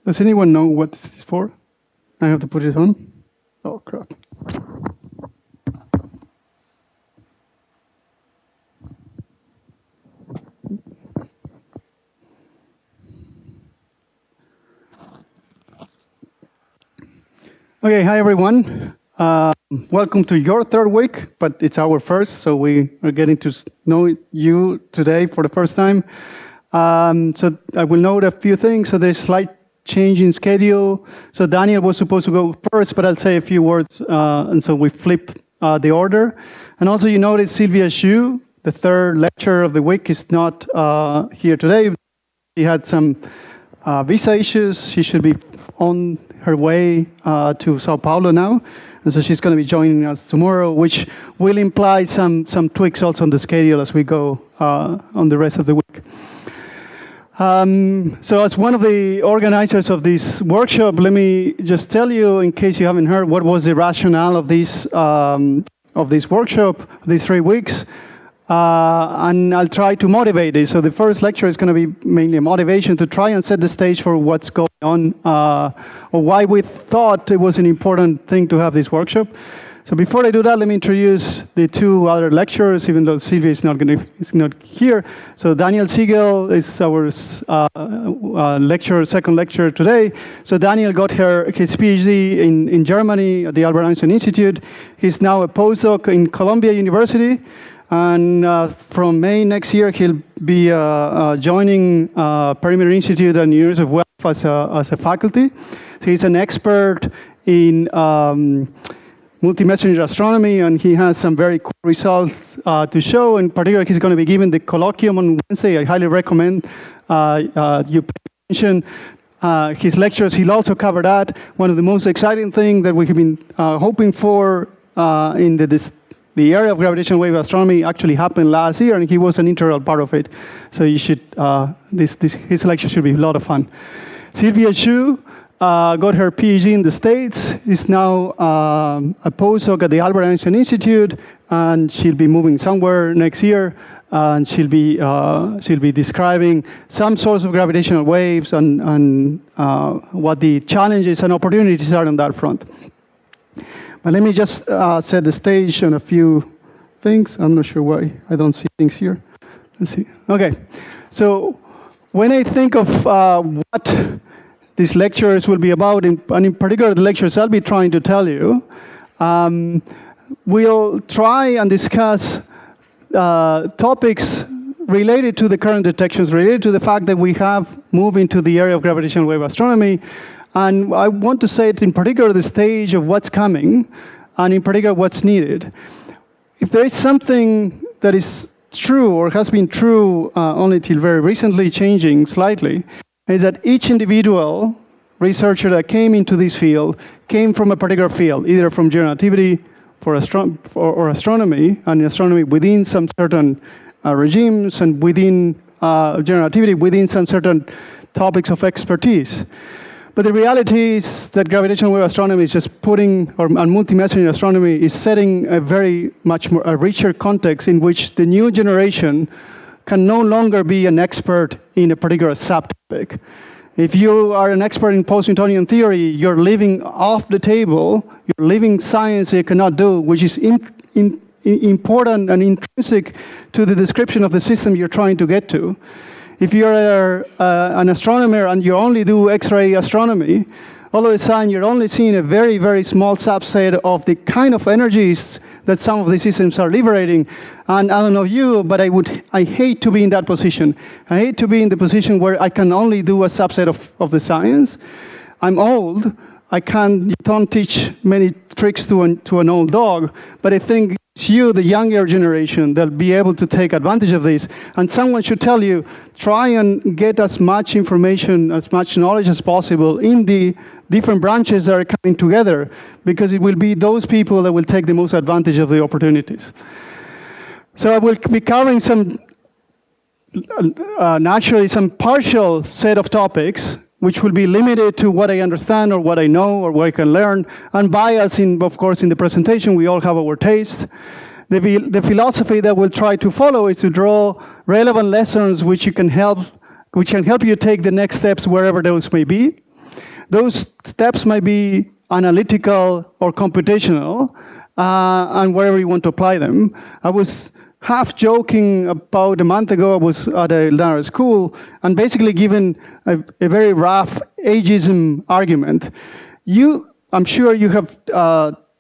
Does anyone know what this is for? I have to put it on. Oh, crap. Okay, hi everyone. Welcome to your third week, but it's our first, so we are getting to know you today for the first time. So I will note a few things. So there's slight change in schedule. So Daniel was supposed to go first, but I'll say a few words, and so we flip the order. And also you notice Sylvia Xu, the third lecturer of the week, is not here today. She had some visa issues. She should be on her way to Sao Paulo now. And so she's going to be joining us tomorrow, which will imply some tweaks also on the schedule as we go on the rest of the week. So as one of the organizers of this workshop, let me just tell you, in case you haven't heard, what was the rationale of this workshop, these 3 weeks. And I'll try to motivate it. So the first lecture is going to be mainly a motivation to try and set the stage for what's going on, or why we thought it was an important thing to have this workshop. So before I do that, let me introduce the 2 other lecturers, even though Sylvia is not here. So Daniel Siegel is our second lecturer today. So Daniel got his PhD in Germany at the Albert Einstein Institute. He's now a postdoc in Columbia University. And from May next year, he'll be joining Perimeter Institute at the University of Guelph as a faculty. So he's an expert in multi-messenger astronomy, and he has some very cool results to show. In particular, he's going to be giving the colloquium on Wednesday. I highly recommend you pay attention. His lectures, he'll also cover that. One of the most exciting things that we have been hoping for in the area of gravitational wave astronomy actually happened last year, and he was an integral part of it. So you should, his lecture should be a lot of fun. Sylvia Xu got her PhD in the States, is now a postdoc at the Albert Einstein Institute, and she'll be moving somewhere next year, and she'll be describing some sorts of gravitational waves and what the challenges and opportunities are on that front. But let me just set the stage on a few things. I'm not sure why I don't see things here. Let's see. Okay, so when I think of what these lectures will be about, and in particular the lectures I'll be trying to tell you, we'll try and discuss topics related to the current detections, related to the fact that we have moved into the area of gravitational wave astronomy. And I want to say it in particular the stage of what's coming, and in particular what's needed. If there is something that is true or has been true only till very recently, changing slightly, is that each individual researcher that came into this field came from a particular field, either from general relativity or astronomy, and astronomy within some certain regimes, and within general relativity within some certain topics of expertise. But the reality is that gravitational wave astronomy is just putting, and multi-messenger astronomy is setting a very much more a richer context in which the new generation can no longer be an expert in a particular subtopic. If you are an expert in post-Newtonian theory, you're leaving off the table, you're leaving science you cannot do, which is important and intrinsic to the description of the system you're trying to get to. If you're an astronomer and you only do X-ray astronomy, all of a sudden you're only seeing a very, very small subset of the kind of energies that some of the systems are liberating. And I don't know you, but I hate to be in that position. I hate to be in the position where I can only do a subset of the science. I'm old, you don't teach many tricks to an old dog, but I think it's you, the younger generation, that'll be able to take advantage of this. And someone should tell you, try and get as much information, as much knowledge as possible in the different branches that are coming together, because it will be those people that will take the most advantage of the opportunities. So I will be covering some, naturally, some partial set of topics, which will be limited to what I understand or what I know or what I can learn, and bias, of course, in the presentation. We all have our taste. The philosophy that we'll try to follow is to draw relevant lessons which can help you take the next steps wherever those may be. Those steps might be analytical or computational, and wherever you want to apply them. I was half joking about a month ago. I was at a Lehner school and basically given a very rough ageism argument. I'm sure you have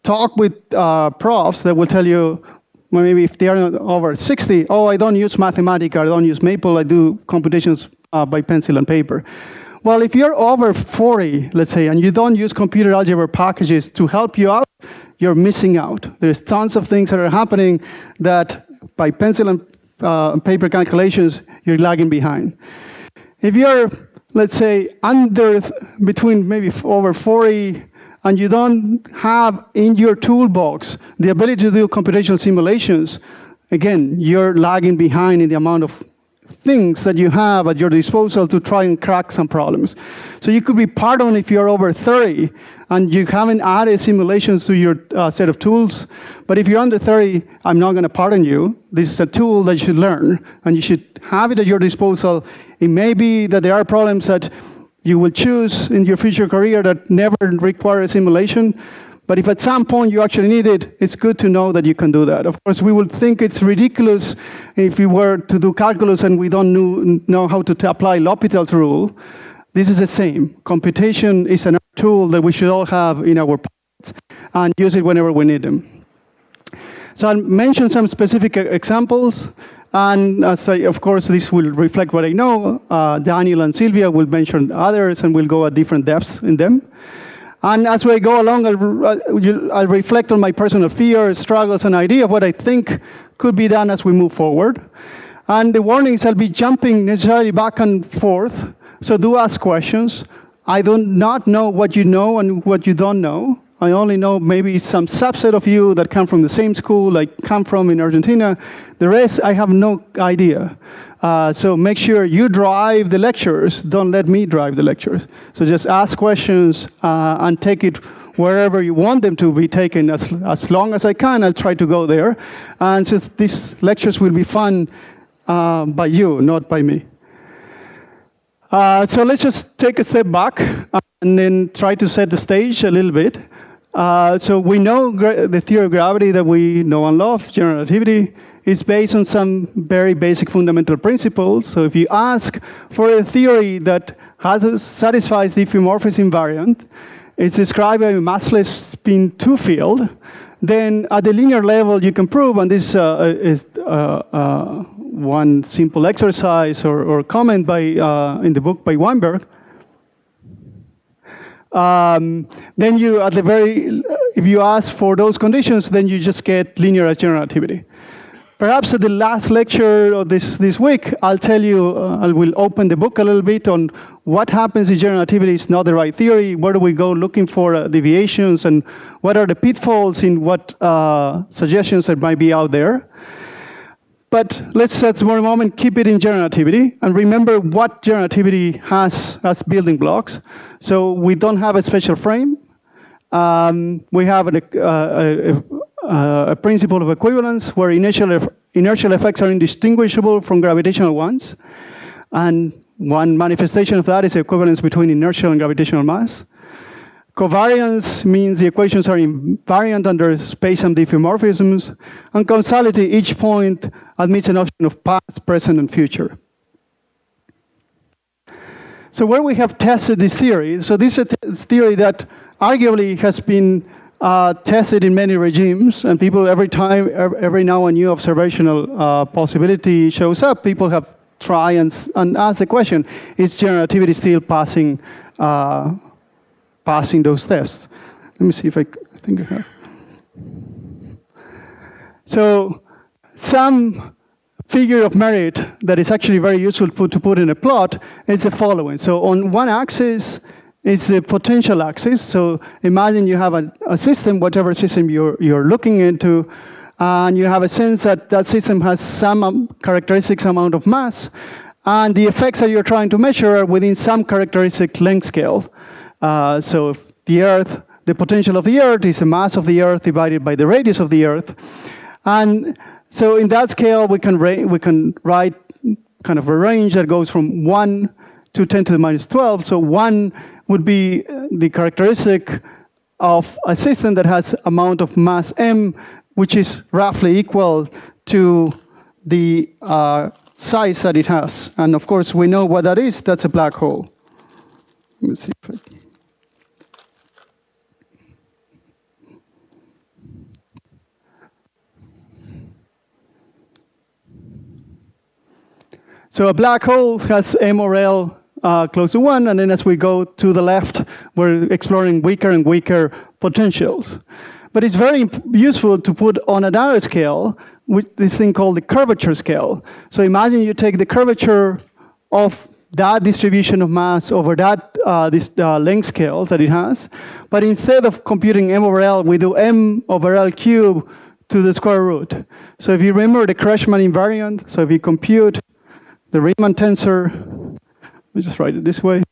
talked with profs that will tell you, well, maybe if they are over 60, oh, I don't use Mathematica, I don't use Maple, I do computations by pencil and paper. Well, if you're over 40, let's say, and you don't use computer algebra packages to help you out, you're missing out. There's tons of things that are happening that by pencil and paper calculations, you're lagging behind. If you're, let's say, between maybe over 40, and you don't have in your toolbox the ability to do computational simulations, again, you're lagging behind in the amount of things that you have at your disposal to try and crack some problems. So you could be pardoned if you're over 30 and you haven't added simulations to your set of tools. But if you're under 30, I'm not going to pardon you. This is a tool that you should learn, and you should have it at your disposal. It may be that there are problems that you will choose in your future career that never require a simulation. But if at some point you actually need it, it's good to know that you can do that. Of course, we would think it's ridiculous if we were to do calculus and we don't know how to apply L'Hopital's rule. This is the same. Computation is another tool that we should all have in our pockets and use it whenever we need them. So I'll mention some specific examples. And of course, this will reflect what I know. Daniel and Sylvia will mention others, and we'll go at different depths in them. And as we go along, I'll reflect on my personal fears, struggles, and idea of what I think could be done as we move forward. And the warnings, I'll be jumping necessarily back and forth, so do ask questions. I do not know what you know and what you don't know. I only know maybe some subset of you that come from the same school I come from in Argentina. The rest, I have no idea. So make sure you drive the lectures. Don't let me drive the lectures. So just ask questions and take it wherever you want them to be taken. As long as I can, I'll try to go there. And so these lectures will be fun by you, not by me. So let's just take a step back and then try to set the stage a little bit. So we know the theory of gravity that we know and love, general relativity, is based on some very basic fundamental principles. So if you ask for a theory that satisfies the diffeomorphism invariant, it's described by a massless spin 2 field, then at the linear level you can prove, and this is one simple exercise or comment by in the book by Weinberg. Then you, if you ask for those conditions, then you just get linear as general relativity. Perhaps at the last lecture of this week, I'll tell you, I will open the book a little bit on what happens if general relativity is not the right theory, where do we go looking for deviations, and what are the pitfalls in what suggestions that might be out there. But let's at one moment keep it in general relativity and remember what general relativity has as building blocks. So we don't have a special frame. We have a principle of equivalence where inertial effects are indistinguishable from gravitational ones. And one manifestation of that is the equivalence between inertial and gravitational mass. Covariance means the equations are invariant under space-time diffeomorphisms. And causality, each point admits an option of past, present, and future. So where we have tested this theory, so this is a theory that arguably has been tested in many regimes, and people every now and new observational possibility shows up, people have tried and asked the question, is general relativity still passing passing those tests. Let me see if I think I have. So some figure of merit that is actually very useful to put in a plot is the following. So on one axis is the potential axis. So imagine you have a system, whatever system you're looking into, and you have a sense that that system has some characteristic amount of mass, and the effects that you're trying to measure are within some characteristic length scale. So the Earth, the potential of the Earth is the mass of the Earth divided by the radius of the Earth. And so in that scale, we can write kind of a range that goes from 1 to 10 to the minus 12. So 1 would be the characteristic of a system that has amount of mass m, which is roughly equal to the size that it has. And of course, we know what that is. That's a black hole. Let me see if I... So a black hole has m over L close to 1, and then as we go to the left, we're exploring weaker and weaker potentials. But it's very useful to put on another scale with this thing called the curvature scale. So imagine you take the curvature of that distribution of mass over that this length scale that it has, but instead of computing m over L, we do m over L cubed to the square root. So if you remember the Kretschmann invariant, so if you compute the Riemann tensor, let me just write it this way.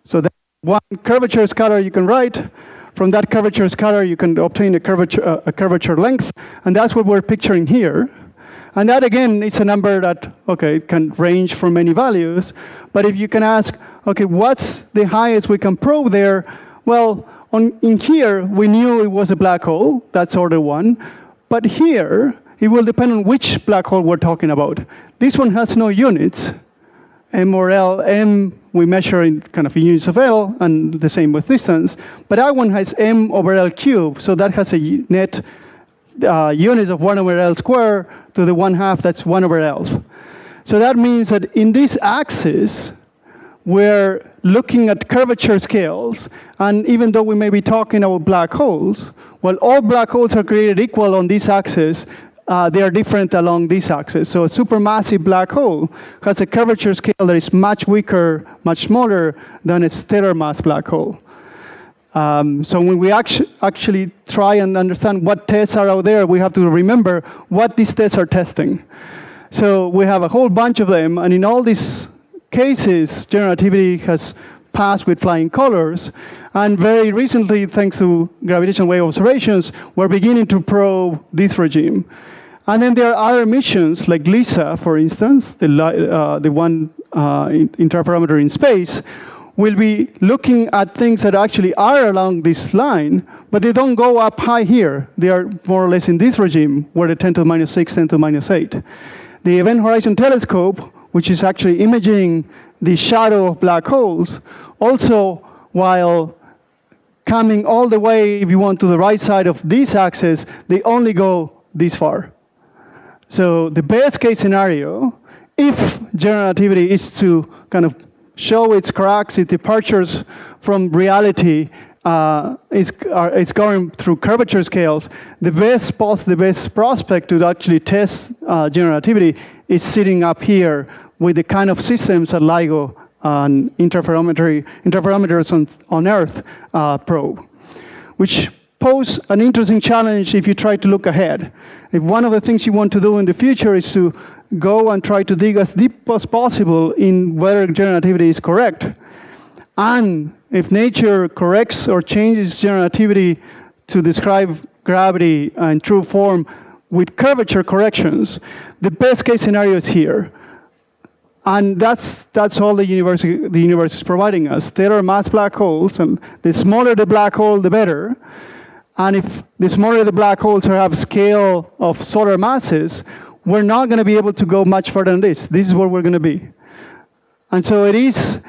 So that one curvature scalar you can write. From that curvature scalar, you can obtain a curvature length, and that's what we're picturing here. And that, again, is a number that, okay, it can range from many values. But if you can ask, okay, what's the highest we can probe there? Well, in here, we knew it was a black hole. That's order 1. But here, it will depend on which black hole we're talking about. This one has no units. M or L, M, we measure in kind of units of L, and the same with distance. But that one has M over L cubed, so that has a net units of 1 over L squared to the 1/2, that's 1 over L. So that means that in this axis, we're looking at curvature scales, and even though we may be talking about black holes, well, all black holes are created equal on this axis. They are different along this axis. So a supermassive black hole has a curvature scale that is much weaker, much smaller than a stellar mass black hole. So when we actually try and understand what tests are out there, we have to remember what these tests are testing. So we have a whole bunch of them, and in all these cases, general relativity has passed with flying colors. And very recently, thanks to gravitational wave observations, we're beginning to probe this regime. And then there are other missions, like LISA, for instance, the one interferometer in space, will be looking at things that actually are along this line, but they don't go up high here. They are more or less in this regime, where the 10 to the minus 6, 10 to the minus 8. The Event Horizon Telescope, which is actually imaging the shadow of black holes, also, while coming all the way, if you want, to the right side of this axis, they only go this far. So the best case scenario, if general relativity is to kind of show its cracks, its departures from reality, is going through curvature scales, the best prospect to actually test general relativity is sitting up here with the kind of systems that LIGO and interferometers on Earth probe, which pose an interesting challenge if you try to look ahead. If one of the things you want to do in the future is to go and try to dig as deep as possible in whether general relativity is correct, and if nature corrects or changes general relativity to describe gravity in true form with curvature corrections, the best case scenario is here. And that's all the universe is providing us. Stellar mass black holes, and the smaller the black hole, the better. And if the smaller the black holes have scale of solar masses, we're not going to be able to go much further than this. This is where we're going to be. And so it is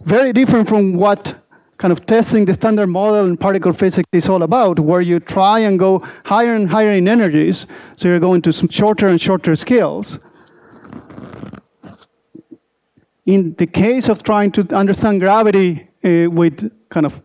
very different from what kind of testing the standard model in particle physics is all about, where you try and go higher and higher in energies, so you're going to some shorter and shorter scales. In the case of trying to understand gravity with kind of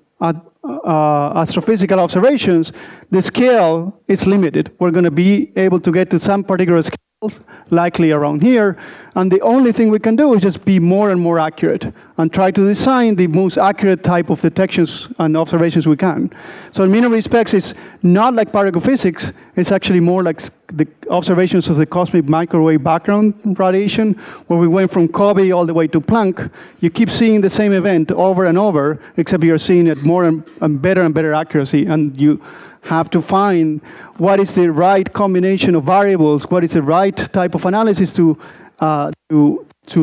astrophysical observations, the scale is limited. We're going to be able to get to some particular scales, likely around here, and the only thing we can do is just be more and more accurate and try to design the most accurate type of detections and observations we can. So in many respects, it's not like particle physics. It's actually more like the observations of the cosmic microwave background radiation, where we went from Kobe all the way to Planck. You keep seeing the same event over and over, except you're seeing it more and better accuracy, and you have to find what is the right combination of variables, what is the right type of analysis to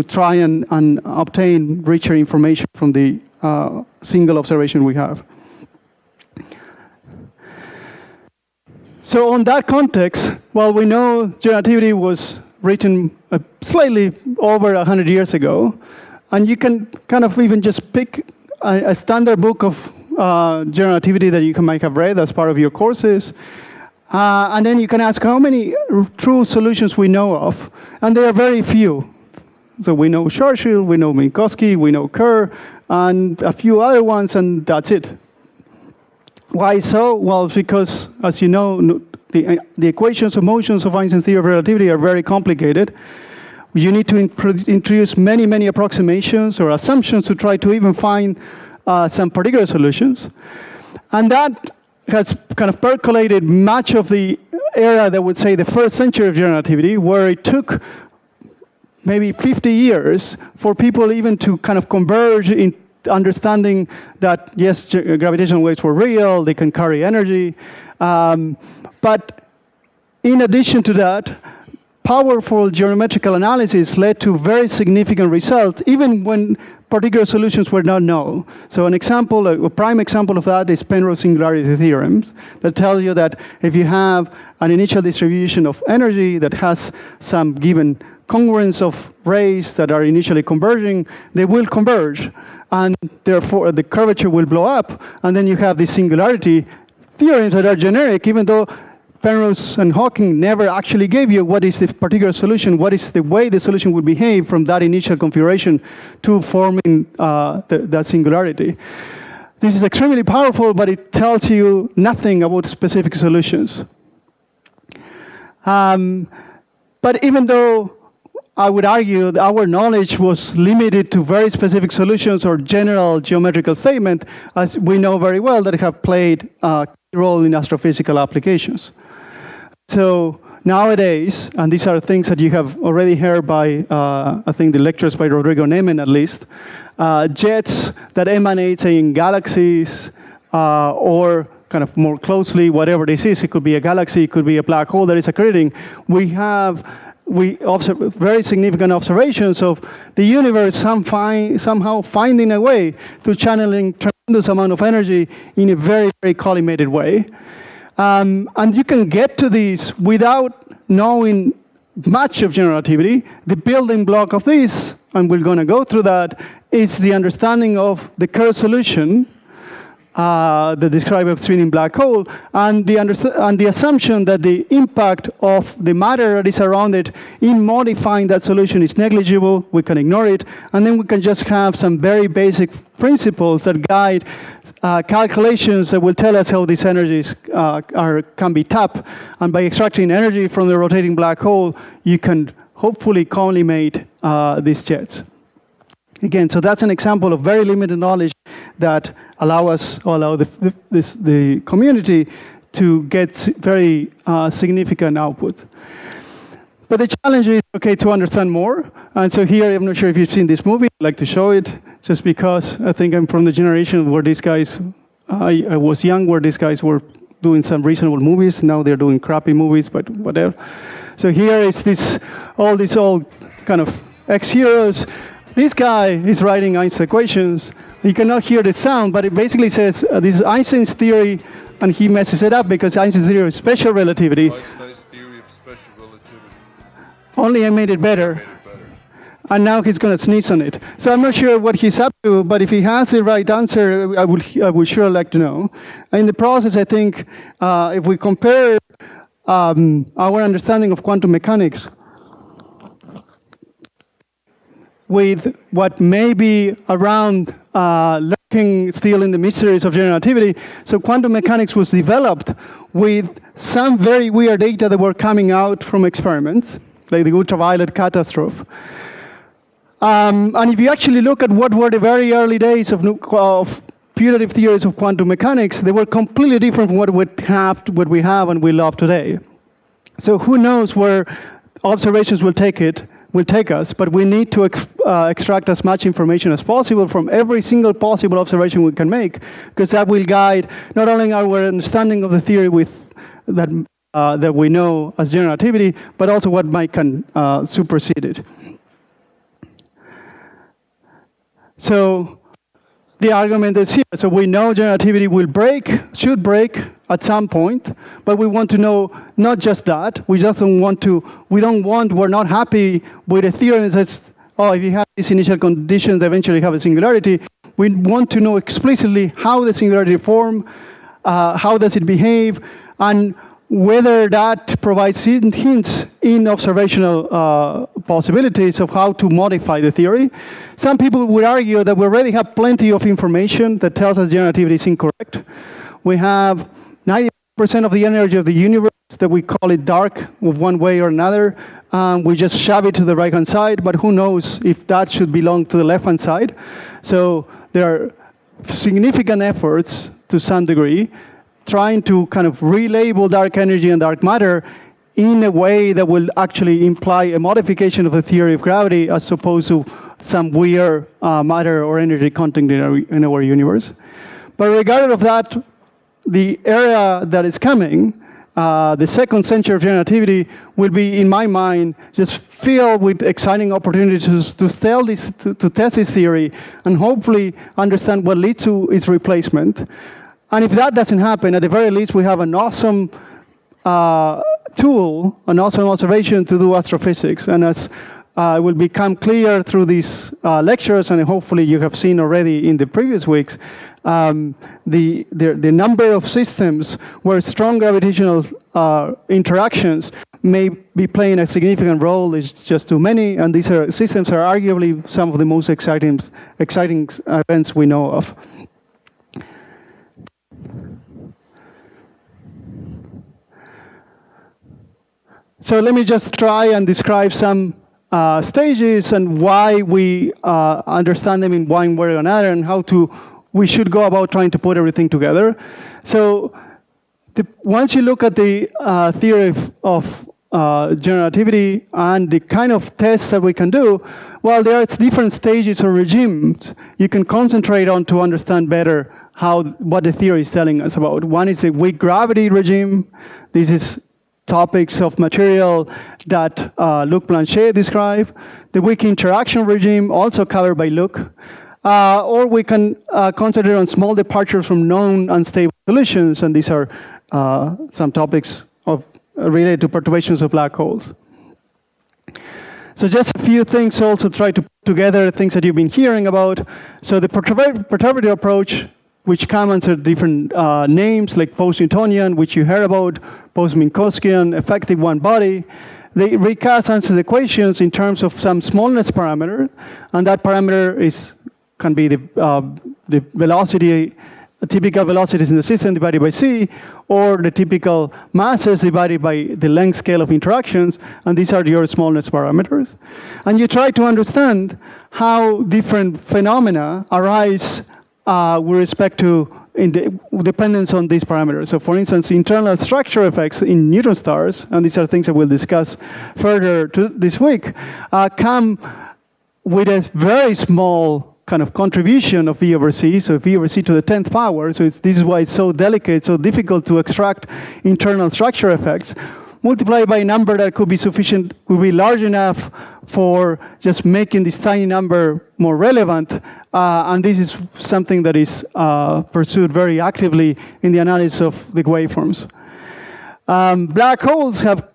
try and obtain richer information from the single observation we have. So on that context, well, we know generativity was written slightly over 100 years ago, and you can kind of even just pick a standard book of generativity that you might have read as part of your courses, and then you can ask how many true solutions we know of, and there are very few. So we know Schwarzschild, we know Minkowski, we know Kerr, and a few other ones, and that's it. Why so? Well, because, as you know, the equations of motions of Einstein's theory of relativity are very complicated. You need to introduce many approximations or assumptions to try to even find some particular solutions. And that has kind of percolated much of the era that would say the first century of generativity, where it took maybe 50 years for people even to kind of converge in understanding that, yes, gravitational waves were real, they can carry energy. But in addition to that, powerful geometrical analysis led to very significant results, even when particular solutions were not known. So an example, a prime example of that is Penrose singularity theorems that tell you that if you have an initial distribution of energy that has some given congruence of rays that are initially converging, they will converge, and therefore the curvature will blow up, and then you have these singularity theorems that are generic, even though Penrose and Hawking never actually gave you what is the particular solution, what is the way the solution would behave from that initial configuration to forming that singularity. This is extremely powerful, but it tells you nothing about specific solutions. But even though I would argue that our knowledge was limited to very specific solutions or general geometrical statement, as we know very well that have played a key role in astrophysical applications. So nowadays, and these are things that you have already heard by, I think, the lectures by Rodrigo Nemen at least, jets that emanate, say, in galaxies, or kind of more closely, whatever this is, it could be a galaxy, it could be a black hole that is accreting, we observe very significant observations of the universe somehow finding a way to channeling tremendous amount of energy in a very collimated way. And you can get to these without knowing much of generativity. The building block of this, and we're going to go through that, is the understanding of the Kerr solution, the describe of spinning black hole, and the assumption that the impact of the matter that is around it in modifying that solution is negligible. We can ignore it, and then we can just have some very basic principles that guide calculations that will tell us how these energies can be tapped. And by extracting energy from the rotating black hole, you can hopefully collimate these jets. Again, so that's an example of very limited knowledge that allow the community to get very significant output. But the challenge is, okay, to understand more. And so here, I'm not sure if you've seen this movie. I'd like to show it, just because I think I'm from the generation where these guys, I was young, where these guys were doing some reasonable movies. Now they're doing crappy movies, but whatever. So here is all these old kind of ex-heroes. This guy is writing Einstein's equations. You cannot hear the sound, but it basically says this is Einstein's theory, and he messes it up because Einstein's theory of special relativity. Einstein's theory of special relativity. Only I made it better. And now he's going to sneeze on it. So I'm not sure what he's up to, but if he has the right answer, I would sure like to know. In the process, I think if we compare our understanding of quantum mechanics with what may be around lurking still in the mysteries of general relativity. So quantum mechanics was developed with some very weird data that were coming out from experiments, like the ultraviolet catastrophe. And if you actually look at what were the very early days of putative theories of quantum mechanics, they were completely different from what we have and we love today. So who knows where observations will take us, but we need to extract as much information as possible from every single possible observation we can make, because that will guide not only our understanding of the theory that we know as general relativity, but also what might can supersede it. So the argument is here. So we know general relativity should break at some point, but we want to know not just that. We're not happy with a theory that says, oh, if you have these initial conditions, they eventually have a singularity. We want to know explicitly how the singularity form, how does it behave, and whether that provides hints in observational possibilities of how to modify the theory. Some people would argue that we already have plenty of information that tells us general relativity is incorrect. We have 90% of the energy of the universe that we call it dark one way or another. We just shove it to the right-hand side, but who knows if that should belong to the left-hand side. So there are significant efforts to some degree trying to kind of relabel dark energy and dark matter in a way that will actually imply a modification of the theory of gravity as opposed to some weird matter or energy content in our universe. But regardless of that, the era that is coming, the second century of general relativity, will be, in my mind, just filled with exciting opportunities to test this theory and hopefully understand what leads to its replacement. And if that doesn't happen, at the very least, we have an awesome tool, an awesome observation to do astrophysics. And as will become clear through these lectures, and hopefully you have seen already in the previous weeks, the number of systems where strong gravitational interactions may be playing a significant role is just too many, and these systems are arguably some of the most exciting events we know of. So let me just try and describe some stages and why we understand them in one way or another, and how we should go about trying to put everything together. So once you look at the theory of general relativity and the kind of tests that we can do, well, there are different stages or regimes you can concentrate on to understand better what the theory is telling us about. One is the weak gravity regime. This is topics of material that Luc Blanchet described. The weak interaction regime, also covered by Luc. Or we can concentrate on small departures from known unstable solutions, and these are some topics related to perturbations of black holes. So just a few things also try to put together things that you've been hearing about. So the perturbative approach, which comes under different names like post-Newtonian, which you heard about, post-Minkowskian, effective one-body. The recast answers the equations in terms of some smallness parameter, and that parameter can be the velocity, typical velocities in the system divided by c, or the typical masses divided by the length scale of interactions, and these are your smallness parameters. And you try to understand how different phenomena arise with respect to dependence on these parameters. So for instance, internal structure effects in neutron stars, and these are things that we'll discuss further this week, come with a very small kind of contribution of V over C, so V over C to the 10th power. So this is why it's so delicate, so difficult to extract internal structure effects, multiplied by a number that could be large enough for just making this tiny number more relevant. And this is something that is pursued very actively in the analysis of the waveforms. Black holes have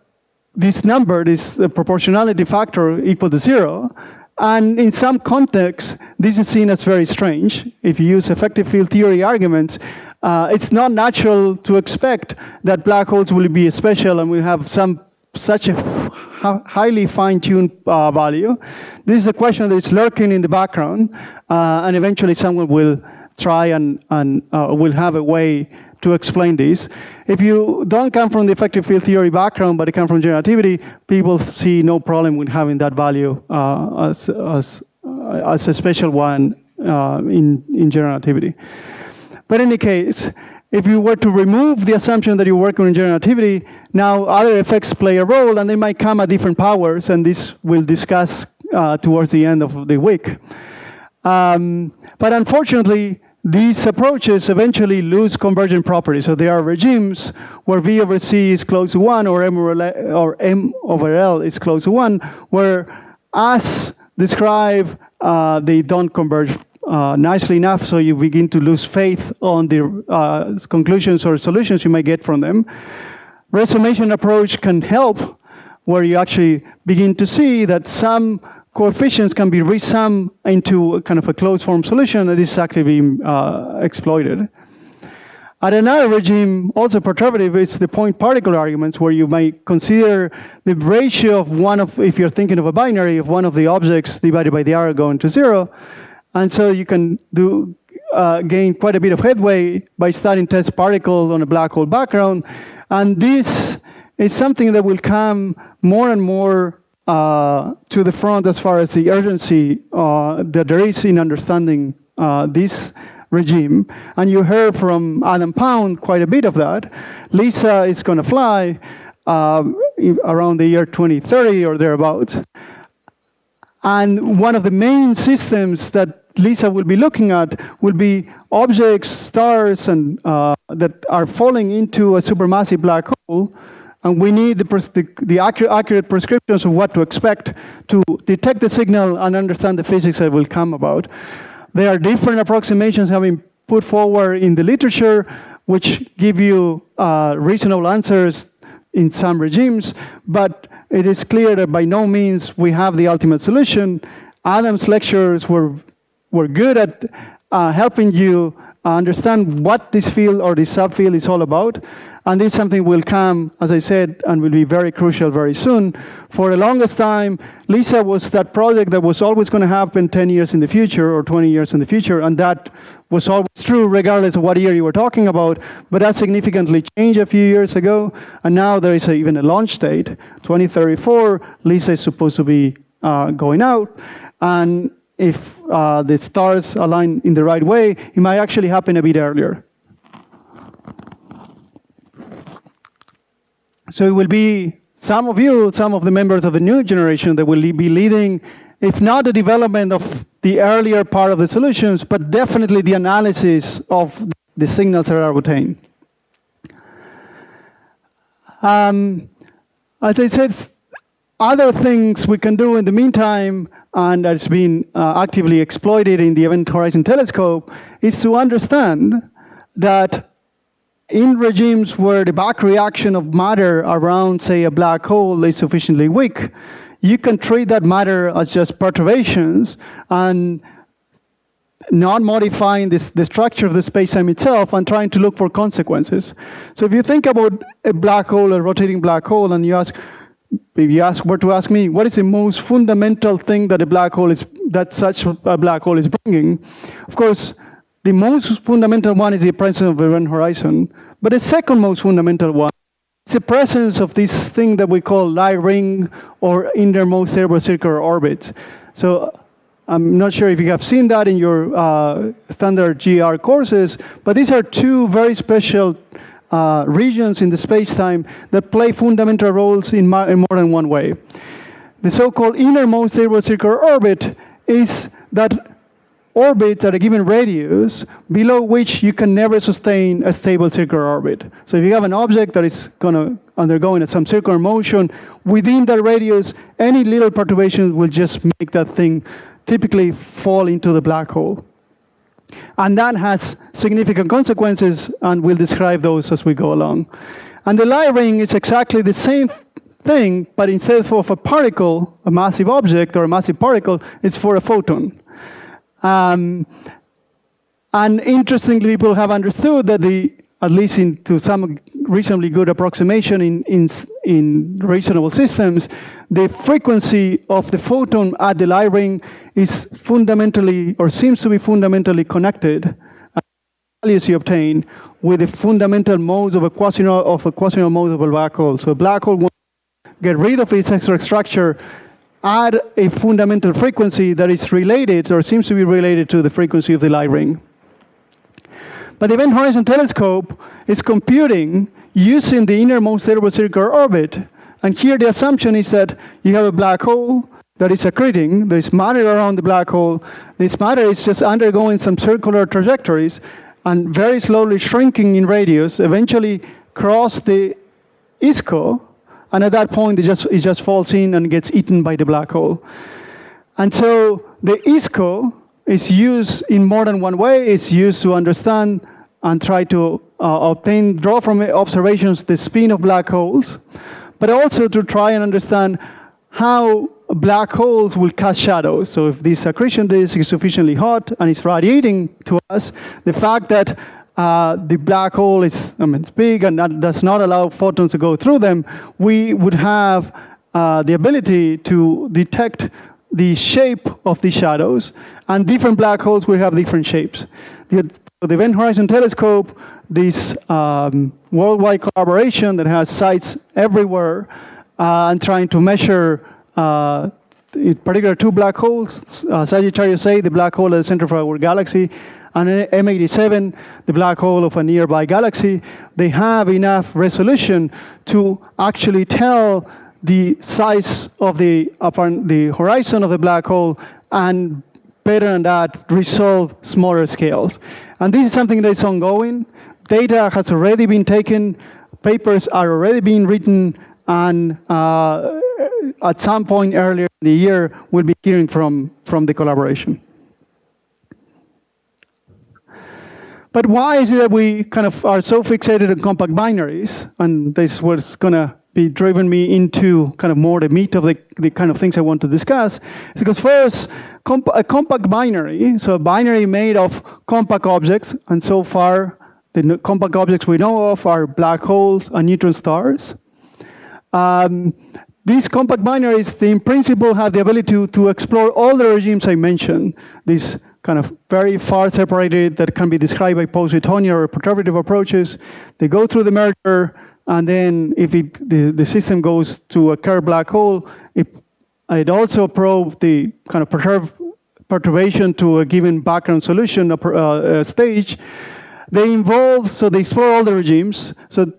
this number, this proportionality factor equal to 0. And in some contexts, this is seen as very strange. If you use effective field theory arguments, it's not natural to expect that black holes will be special and will have such a highly fine-tuned value. This is a question that is lurking in the background, and eventually someone will try and will have a way to explain this. If you don't come from the effective field theory background, but you come from generativity, people see no problem with having that value as a special one in generativity. But in any case, if you were to remove the assumption that you're working in generativity, now other effects play a role, and they might come at different powers, and this we'll discuss towards the end of the week. But unfortunately, these approaches eventually lose convergent properties. So there are regimes where V over C is close to 1, or M over L is close to 1, where as described, they don't converge nicely enough, so you begin to lose faith on the conclusions or solutions you might get from them. Resummation approach can help, where you actually begin to see that some coefficients can be resummed into kind of a closed form solution, and this is actually being exploited. At another regime, also perturbative, it's the point particle arguments, where you might consider the ratio of if you're thinking of a binary, of one of the objects divided by the other going to 0. And so you can gain quite a bit of headway by studying test particles on a black hole background. And this is something that will come more and more to the front as far as the urgency that there is in understanding this regime. And you heard from Adam Pound quite a bit of that. LISA is going to fly around the year 2030 or thereabouts. And one of the main systems that LISA will be looking at will be objects, stars, and that are falling into a supermassive black hole. And we need the accurate prescriptions of what to expect to detect the signal and understand the physics that will come about. There are different approximations having put forward in the literature, which give you reasonable answers in some regimes, but it is clear that by no means we have the ultimate solution. Adam's lectures were good at helping you understand what this field or this subfield is all about. And this is something will come, as I said, and will be very crucial very soon. For the longest time, LISA was that project that was always going to happen 10 years in the future or 20 years in the future, and that was always true regardless of what year you were talking about. But that significantly changed a few years ago, and now there is even a launch date, 2034. LISA is supposed to be going out, and if the stars align in the right way, it might actually happen a bit earlier. So it will be some of the members of the new generation that will be leading, if not the development of the earlier part of the solutions, but definitely the analysis of the signals that are obtained. As I said, other things we can do in the meantime, and that's been actively exploited in the Event Horizon Telescope, is to understand that in regimes where the back reaction of matter around, say, a black hole is sufficiently weak, you can treat that matter as just perturbations and not modifying the structure of the spacetime itself and trying to look for consequences. So if you think about a black hole, a rotating black hole, and if you were to ask me, what is the most fundamental thing that such a black hole is bringing? Of course, the most fundamental one is the presence of the event horizon. But the second most fundamental one is the presence of this thing that we call Lie ring or innermost cerebrocircular orbit. So I'm not sure if you have seen that in your standard GR courses, but these are two very special regions in the space-time that play fundamental roles in more than one way. The so-called innermost cerebrocircular orbit is that orbits at a given radius below which you can never sustain a stable circular orbit. So if you have an object that is going to undergo some circular motion, within that radius, any little perturbation will just make that thing typically fall into the black hole. And that has significant consequences, and we'll describe those as we go along. And the Lie ring is exactly the same thing, but instead of a particle, a massive object or a massive particle, it's for a photon. And interestingly, people have understood that at least to some reasonably good approximation in reasonable systems, the frequency of the photon at the light ring is fundamentally, or seems to be fundamentally connected, values you obtain, with the fundamental modes of a quasinor mode of a black hole. So a black hole wants to get rid of its extra structure, add a fundamental frequency that is related, or seems to be related to the frequency of the light ring. But the Event Horizon Telescope is computing using the innermost circular orbit. And here the assumption is that you have a black hole that is accreting, there is matter around the black hole, this matter is just undergoing some circular trajectories and very slowly shrinking in radius, eventually cross the ISCO, and at that point it just falls in and gets eaten by the black hole. And so the ISCO is used in more than one way. It's used to understand and try to draw from observations the spin of black holes, but also to try and understand how black holes will cast shadows. So if this accretion disk is sufficiently hot and it's radiating to us, the fact that the black hole is it's big and that does not allow photons to go through them, we would have the ability to detect the shape of the shadows, and different black holes will have different shapes. The Event Horizon Telescope, this worldwide collaboration that has sites everywhere, and trying to measure, in particular, two black holes, Sagittarius A, the black hole at the center of our galaxy, and M87, the black hole of a nearby galaxy. They have enough resolution to actually tell the size of the horizon of the black hole, and better than that, resolve smaller scales. And this is something that is ongoing. Data has already been taken, papers are already being written, and at some point earlier in the year, we'll be hearing from the collaboration. But why is it that we kind of are so fixated on compact binaries? And this is what's going to be driven me into kind of more the meat of the kind of things I want to discuss. Is because first, a compact binary, so a binary made of compact objects, and so far the compact objects we know of are black holes and neutron stars. These compact binaries, they in principle have the ability to explore all the regimes I mentioned, these kind of very far separated that can be described by post-Newtonian or perturbative approaches. They go through the merger, and then if the system goes to a curved black hole, it also probes the kind of perturbation to a given background solution stage. They explore all the regimes. So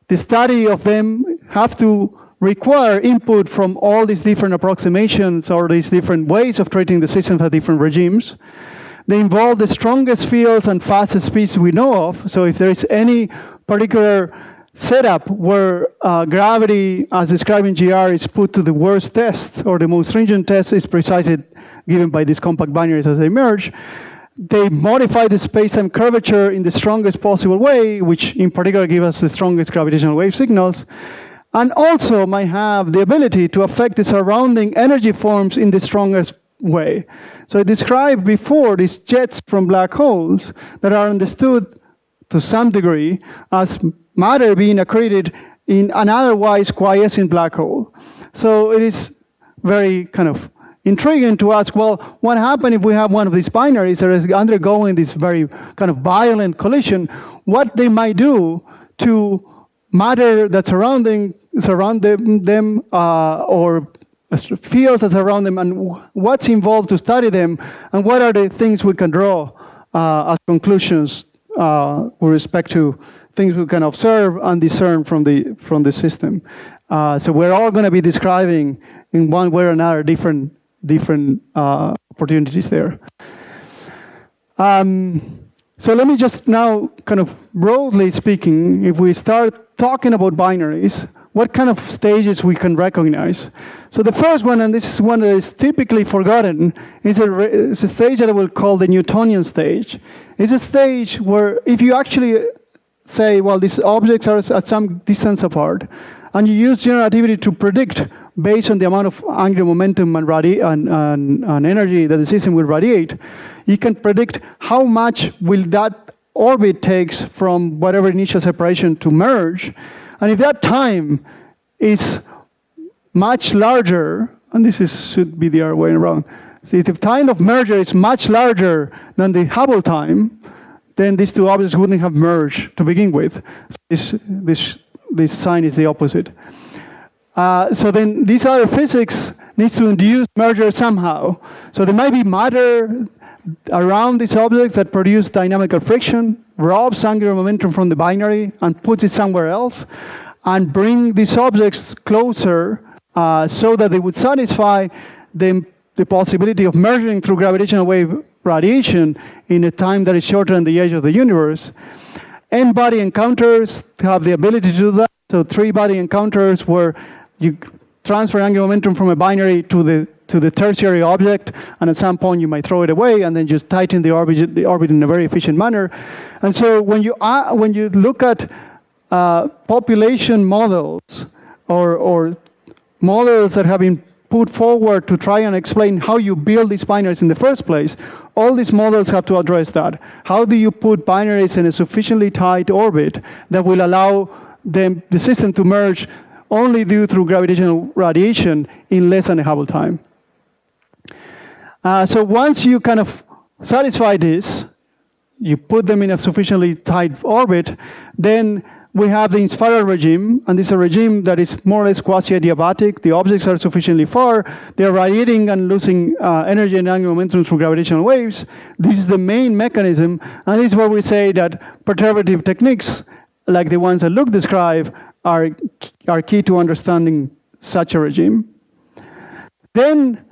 the study of them have to require input from all these different approximations or these different ways of treating the systems at different regimes. They involve the strongest fields and fastest speeds we know of. So if there is any particular setup where gravity, as described in GR, is put to the worst test, or the most stringent test is precisely given by these compact binaries as they merge, they modify the space-time curvature in the strongest possible way, which in particular give us the strongest gravitational wave signals, and also might have the ability to affect the surrounding energy forms in the strongest way. So I described before these jets from black holes that are understood to some degree as matter being accreted in an otherwise quiescent black hole. So it is very kind of intriguing to ask, well, what happens if we have one of these binaries that is undergoing this very kind of violent collision, what they might do to matter that surround them or fields that surround them, and what's involved to study them, and what are the things we can draw as conclusions with respect to things we can observe and discern from the system. So we're all going to be describing in one way or another different opportunities there. So let me just now kind of broadly speaking, if we start talking about binaries, what kind of stages we can recognize. So the first one, and this is one that is typically forgotten, is a stage that I will call the Newtonian stage. It's a stage where if you actually say, well, these objects are at some distance apart, and you use general relativity to predict, based on the amount of angular momentum and energy that the system will radiate, you can predict how much will that orbit takes from whatever initial separation to merge. And if that time is much larger, and this should be the other way around, so if the time of merger is much larger than the Hubble time, then these two objects wouldn't have merged to begin with. So this sign is the opposite. So then this other physics needs to induce merger somehow. So there might be matter around these objects that produce dynamical friction, robs angular momentum from the binary and puts it somewhere else, and bring these objects closer so that they would satisfy the possibility of merging through gravitational wave radiation in a time that is shorter than the age of the universe. N-body encounters have the ability to do that. So 3-body encounters where you transfer angular momentum from a binary to the tertiary object, and at some point you might throw it away and then just tighten the orbit in a very efficient manner. And so when you look at population models or models that have been put forward to try and explain how you build these binaries in the first place, all these models have to address that. How do you put binaries in a sufficiently tight orbit that will allow the system to merge only due through gravitational radiation in less than a Hubble time? So once you kind of satisfy this, you put them in a sufficiently tight orbit, then we have the spiral regime, and this is a regime that is more or less quasi-adiabatic. The objects are sufficiently far. They're radiating and losing energy and angular momentum through gravitational waves. This is the main mechanism, and this is where we say that perturbative techniques, like the ones that Luke described, are key to understanding such a regime. Then,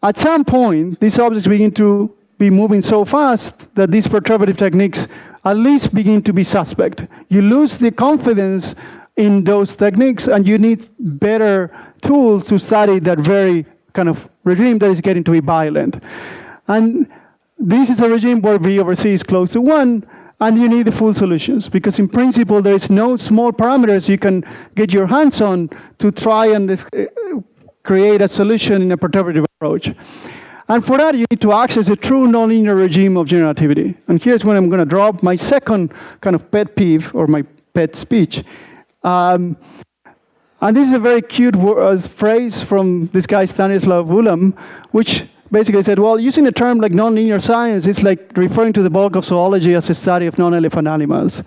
at some point, these objects begin to be moving so fast that these perturbative techniques at least begin to be suspect. You lose the confidence in those techniques, and you need better tools to study that very kind of regime that is getting to be violent. And this is a regime where V over C is close to 1, and you need the full solutions, because in principle there is no small parameters you can get your hands on to try and create a solution in a perturbative approach. And for that, you need to access a true nonlinear regime of general relativity. And here's when I'm going to drop my second kind of pet peeve, or my pet speech. And this is a very cute phrase from this guy, Stanislav Ulam, which basically said, well, using a term like nonlinear science is like referring to the bulk of zoology as a study of non-elephant animals.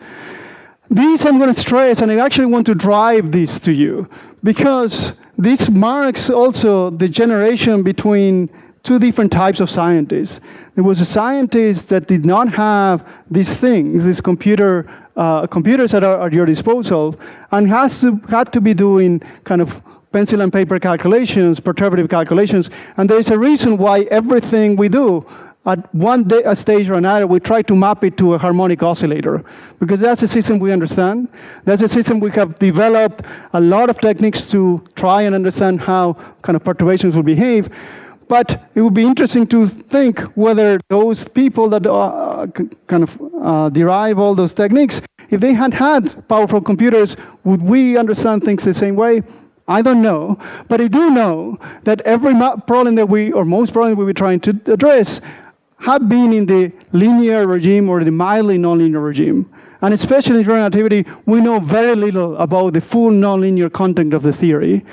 These I'm going to stress, and I actually want to drive this to you, because this marks also the generation between two different types of scientists. There was a scientist that did not have these things, these computers that are at your disposal, and had to be doing kind of pencil and paper calculations, perturbative calculations. And there is a reason why everything we do at a stage or another, we try to map it to a harmonic oscillator, because that's a system we understand. That's a system we have developed a lot of techniques to try and understand how kind of perturbations will behave. But it would be interesting to think whether those people that derive all those techniques, if they had powerful computers, would we understand things the same way? I don't know. But I do know that every problem that most problems we're trying to address have been in the linear regime or the mildly nonlinear regime. And especially in general relativity, we know very little about the full nonlinear content of the theory.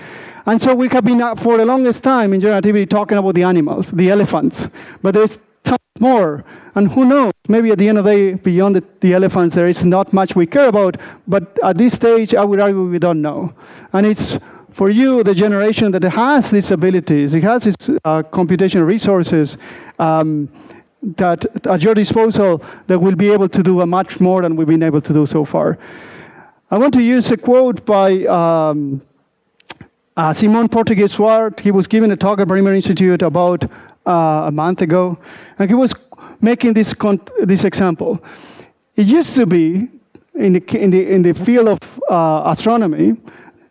And so we have been, for the longest time in general relativity, talking about the animals, the elephants. But there's tons more. And who knows, maybe at the end of the day, beyond the elephants, there is not much we care about. But at this stage, I would argue we don't know. And it's, for you, the generation that has these abilities, it has its computational resources that at your disposal that will be able to do much more than we've been able to do so far. I want to use a quote by Simon Portugues-Suart. He was giving a talk at Bramer Institute about a month ago, and he was making this example. It used to be in the field of astronomy,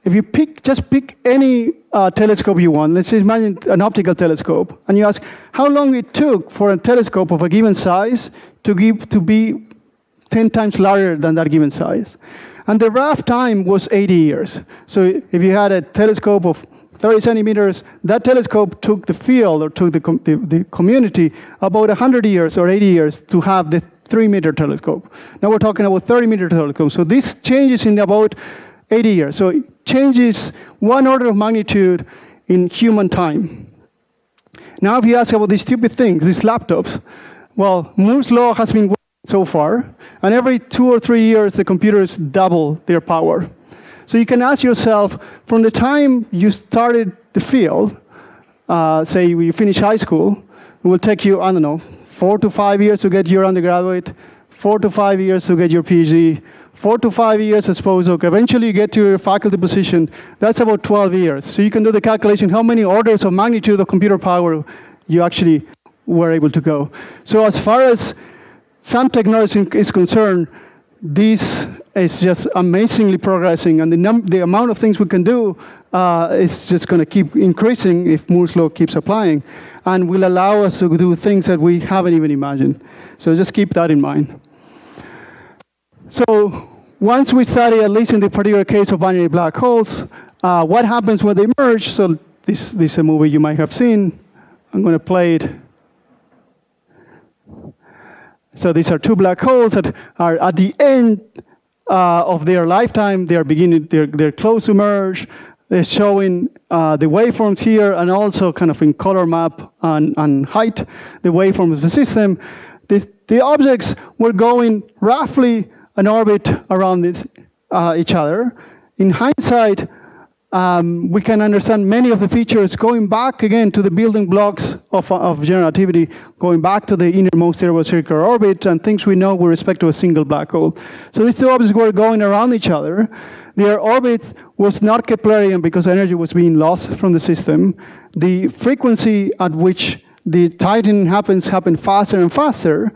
if you just pick any telescope you want, let's imagine an optical telescope, and you ask how long it took for a telescope of a given size to be 10 times larger than that given size. And the rough time was 80 years. So if you had a telescope of 30 centimeters, that telescope took the field, or took the community, about 100 years or 80 years to have the 3-meter telescope. Now we're talking about 30-meter telescope. So this changes in about 80 years. So it changes 1 order of magnitude in human time. Now if you ask about these stupid things, these laptops, well, Moore's law has been working so far, and every 2 or 3 years the computers double their power. So you can ask yourself, from the time you started the field, say you finish high school, it will take you, I don't know, 4 to 5 years to get your undergraduate, 4 to 5 years to get your PhD, 4 to 5 years as postdoc. Eventually you get to your faculty position. That's about 12 years. So you can do the calculation how many orders of magnitude of computer power you actually were able to go. So as far as some technology is concerned, this is just amazingly progressing, and the amount of things we can do is just going to keep increasing if Moore's law keeps applying, and will allow us to do things that we haven't even imagined. So just keep that in mind. So once we study, at least in the particular case of binary black holes, what happens when they merge. So this is a movie you might have seen. I'm going to play it. So these are two black holes that are at the end of their lifetime. They are they're close to merge. They're showing the waveforms here, and also kind of in color map and height, the waveforms of the system. The objects were going roughly an orbit around each other. In hindsight, we can understand many of the features going back again to the building blocks of general relativity, going back to the innermost circular orbit, and things we know with respect to a single black hole. So these two objects were going around each other. Their orbit was not Keplerian because energy was being lost from the system. The frequency at which the tightening happened faster and faster.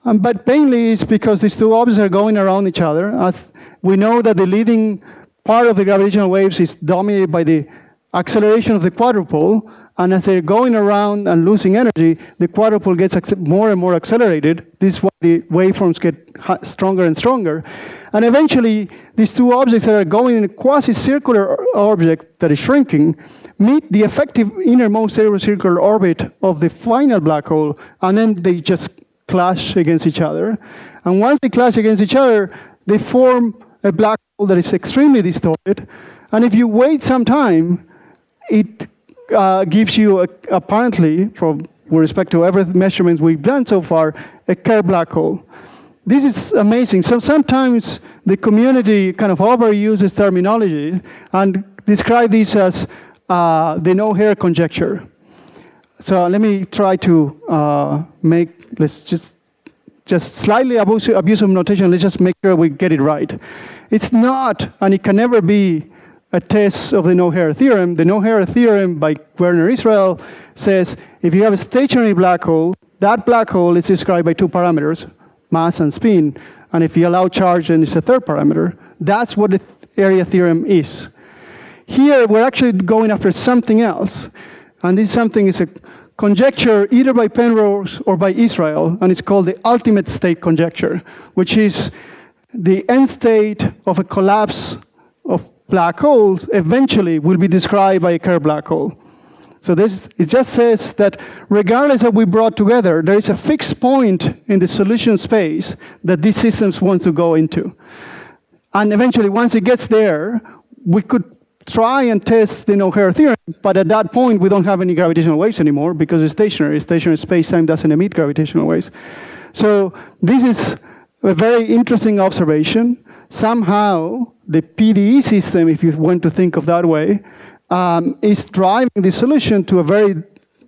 But mainly it's because these two objects are going around each other. As we know that the leading part of the gravitational waves is dominated by the acceleration of the quadrupole, and as they're going around and losing energy, the quadrupole gets more and more accelerated. This is why the waveforms get stronger and stronger. And eventually, these two objects that are going in a quasi-circular object that is shrinking meet the effective innermost circular orbit of the final black hole, and then they just clash against each other. And once they clash against each other, they form a black hole that is extremely distorted. And if you wait some time, it gives you, apparently, with respect to every measurement we've done so far, a curved black hole. This is amazing. So sometimes the community kind of overuses terminology and describe this as the no-hair conjecture. So let me try to let's just slightly abusive notation. Let's just make sure we get it right. It's not, and it can never be, a test of the no-hair theorem. The no-hair theorem by Werner Israel says if you have a stationary black hole, that black hole is described by two parameters, mass and spin. And if you allow charge, then it's a third parameter. That's what the area theorem is. Here, we're actually going after something else. And this something is a conjecture either by Penrose or by Israel, and it's called the ultimate state conjecture, which is the end state of a collapse of black holes eventually will be described by a curved black hole. So it just says that regardless of what we brought together, there is a fixed point in the solution space that these systems want to go into. And eventually, once it gets there, we could try and test the no-hair theorem, but at that point, we don't have any gravitational waves anymore because it's stationary. Stationary space-time doesn't emit gravitational waves. So this is a very interesting observation. Somehow, the PDE system, if you want to think of that way, is driving the solution to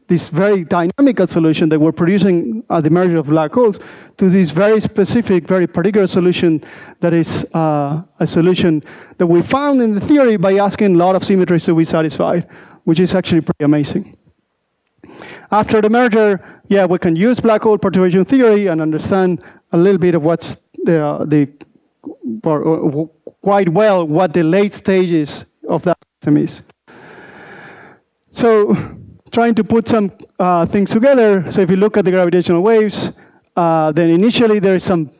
this very dynamical solution that we're producing at the merger of black holes to this very specific, very particular solution that is a solution that we found in the theory by asking a lot of symmetries to be satisfied, which is actually pretty amazing. After the merger, yeah, we can use black hole perturbation theory and understand a little bit of what's quite well what the late stages of that system is. So trying to put some things together. So if you look at the gravitational waves, then initially there is some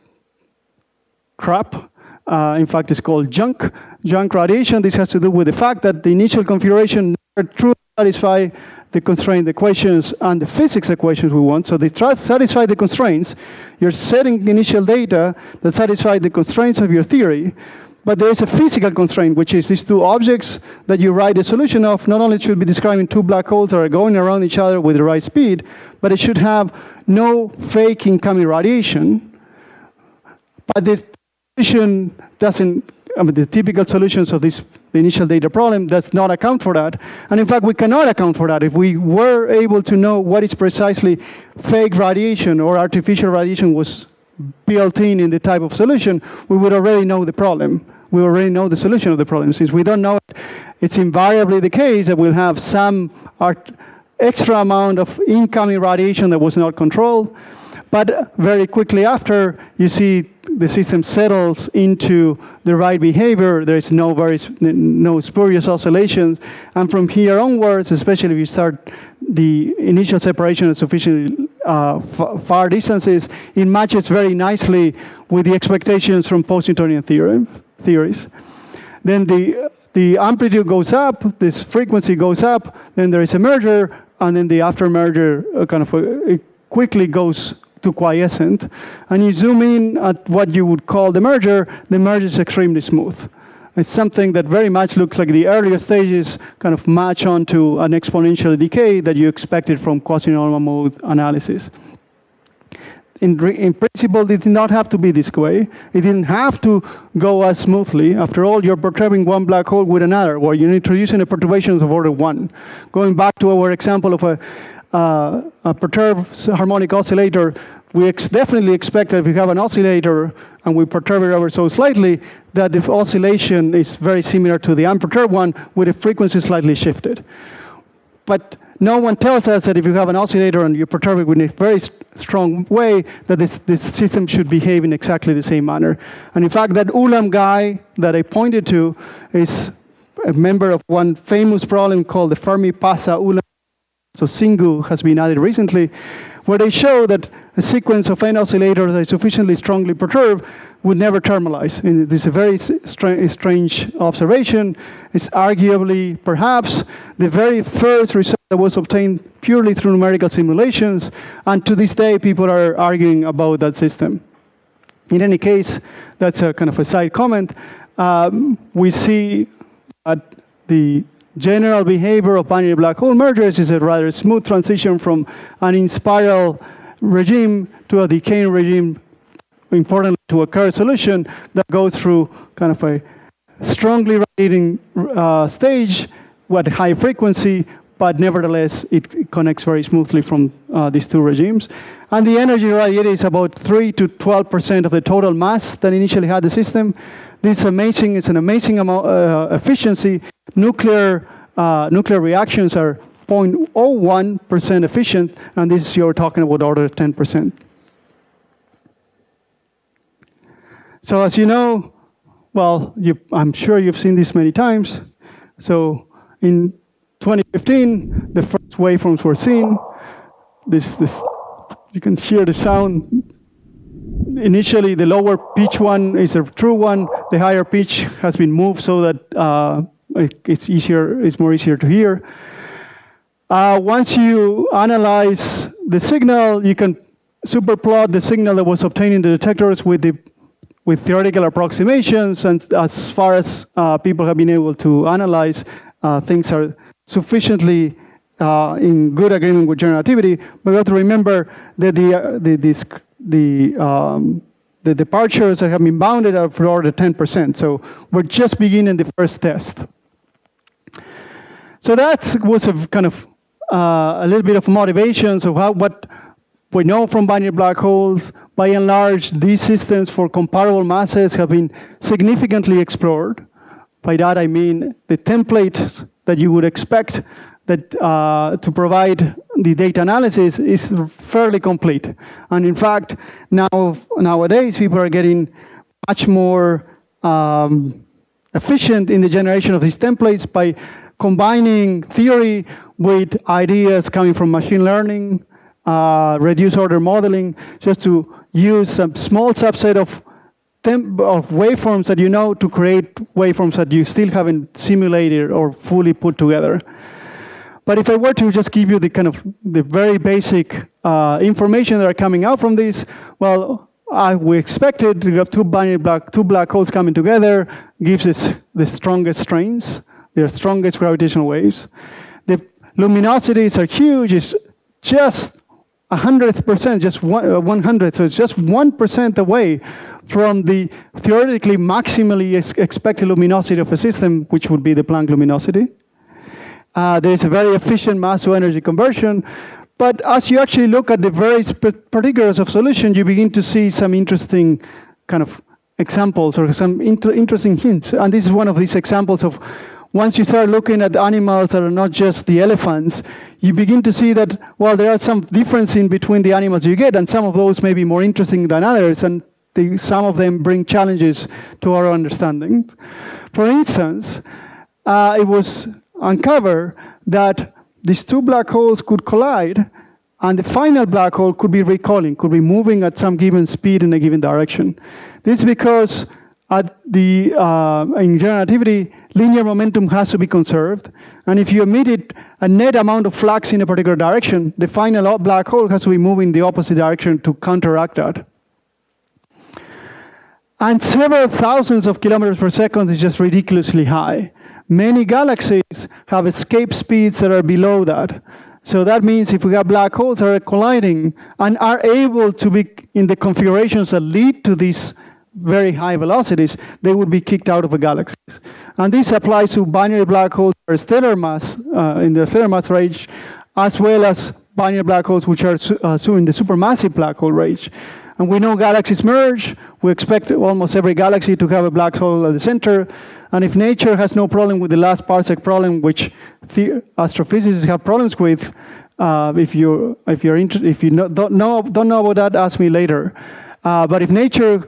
crap. In fact, it's called junk radiation. This has to do with the fact that the initial configuration never truly satisfies the constraint equations and the physics equations we want. So they try to satisfy the constraints. You're setting initial data that satisfy the constraints of your theory. But there is a physical constraint, which is these two objects that you write a solution of. Not only should be describing two black holes that are going around each other with the right speed, but it should have no fake incoming radiation. But the solution doesn't, the typical solutions of the initial data problem does not account for that. And in fact, we cannot account for that. If we were able to know what is precisely fake radiation or artificial radiation was built in the type of solution, we would already know the problem. We already know the solution of the problem. Since we don't know it, it's invariably the case that we'll have some extra amount of incoming radiation that was not controlled. But very quickly after, you see the system settles into the right behavior. There is no spurious oscillations. And from here onwards, especially if you start the initial separation at sufficiently far distances, it matches very nicely with the expectations from post-Newtonian theories. Then the amplitude goes up, this frequency goes up, then there is a merger, and then the after merger it quickly goes to quiescent. And you zoom in at what you would call the merger is extremely smooth. It's something that very much looks like the earlier stages kind of match onto an exponential decay that you expected from quasi-normal mode analysis. In principle, it did not have to be this way. It didn't have to go as smoothly. After all, you're perturbing one black hole with another, where you're introducing a perturbations of order 1. Going back to our example of a perturbed harmonic oscillator, we definitely expect that if we have an oscillator and we perturb it ever so slightly, that the oscillation is very similar to the unperturbed one with a frequency slightly shifted. But no one tells us that if you have an oscillator and you perturb it in a very strong way, that this system should behave in exactly the same manner. And in fact, that Ulam guy that I pointed to is a member of one famous problem called the Fermi-Pasa-Ulam. So Singu has been added recently, where they show that a sequence of n oscillators that is sufficiently strongly perturbed would never thermalize. And this is a very strange observation. It's arguably, perhaps, the very first result that was obtained purely through numerical simulations, and to this day, people are arguing about that system. In any case, that's a kind of a side comment. We see the general behavior of binary black hole mergers is a rather smooth transition from an in-spiral regime to a decaying regime, importantly to a Kerr solution that goes through kind of a strongly radiating stage at high frequency, but nevertheless it connects very smoothly from these two regimes. And the energy radiated is about 3 to 12% of the total mass that initially had the system. This is amazing. It's an amazing amount efficiency. Nuclear reactions are 0.01% efficient, and this is you're talking about order of 10%. So as you know, well, I'm sure you've seen this many times. So in 2015, the first waveforms were seen. This you can hear the sound. Initially, the lower pitch one is a true one. The higher pitch has been moved so that it's more easier to hear. Once you analyze the signal, you can superplot the signal that was obtained in the detectors with theoretical approximations, and as far as people have been able to analyze, things are sufficiently in good agreement with general relativity. But we have to remember that the departures that have been bounded are for order 10%. So we're just beginning the first test. So that was a kind of a little bit of motivations of what we know from binary black holes. By and large, these systems for comparable masses have been significantly explored. By that I mean the template that you would expect that to provide the data analysis is fairly complete. And in fact, nowadays people are getting much more efficient in the generation of these templates by combining theory with ideas coming from machine learning, reduced order modeling, just to use a small subset of of waveforms that you know to create waveforms that you still haven't simulated or fully put together. But if I were to just give you the very basic information that are coming out from this, well, we expected to have two black holes coming together gives us the strongest strains, their strongest gravitational waves. The luminosities are huge. It's just 100%, just 100. So it's just 1% away from the theoretically maximally expected luminosity of a system, which would be the Planck luminosity. There's a very efficient mass-to-energy conversion. But as you actually look at the various particulars of solution, you begin to see some interesting kind of examples or some interesting hints. And this is one of these examples of once you start looking at animals that are not just the elephants, you begin to see that, well, there are some difference in between the animals you get, and some of those may be more interesting than others, and some of them bring challenges to our understanding. For instance, it was uncovered that these two black holes could collide, and the final black hole could be recoiling, could be moving at some given speed in a given direction. This is because in general relativity, linear momentum has to be conserved, and if you emitted a net amount of flux in a particular direction, the final black hole has to be moving the opposite direction to counteract that. And several thousands of kilometers per second is just ridiculously high. Many galaxies have escape speeds that are below that. So that means if we have black holes that are colliding and are able to be in the configurations that lead to these very high velocities, they would be kicked out of the galaxies. And this applies to binary black holes that are stellar mass, in their stellar mass range, as well as binary black holes which are in the supermassive black hole range. And we know galaxies merge. We expect almost every galaxy to have a black hole at the center. And if nature has no problem with the last parsec problem, which astrophysicists have problems with, if you don't know about that, ask me later. But if nature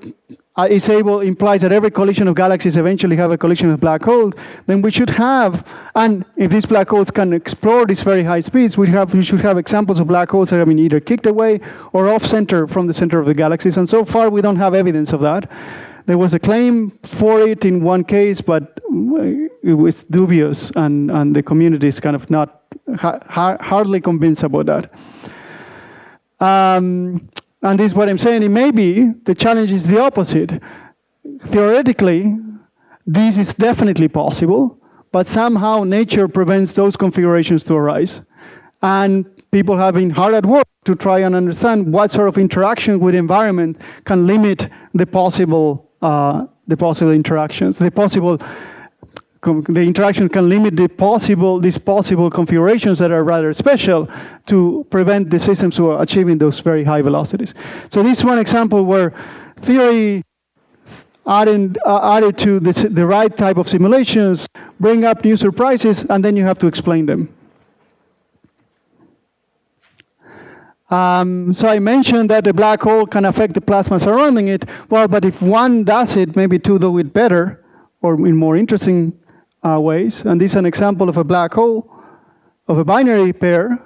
implies that every collision of galaxies eventually have a collision of black holes, then we should have, and if these black holes can explore these very high speeds, we should have examples of black holes that have been either kicked away or off center from the center of the galaxies. And so far, we don't have evidence of that. There was a claim for it in one case, but it was dubious, and the community is kind of not hardly convinced about that. And this is what I'm saying. It may be the challenge is the opposite. Theoretically, this is definitely possible, but somehow nature prevents those configurations to arise. And people have been hard at work to try and understand what sort of interaction with the environment can limit the possible interactions. The interaction can limit these possible configurations that are rather special to prevent the systems from achieving those very high velocities. So this is one example where theory added to the right type of simulations bring up new surprises, and then you have to explain them. So I mentioned that the black hole can affect the plasma surrounding it. Well, but if one does it, maybe two do it better or in more interesting ways. And this is an example of a black hole, of a binary pair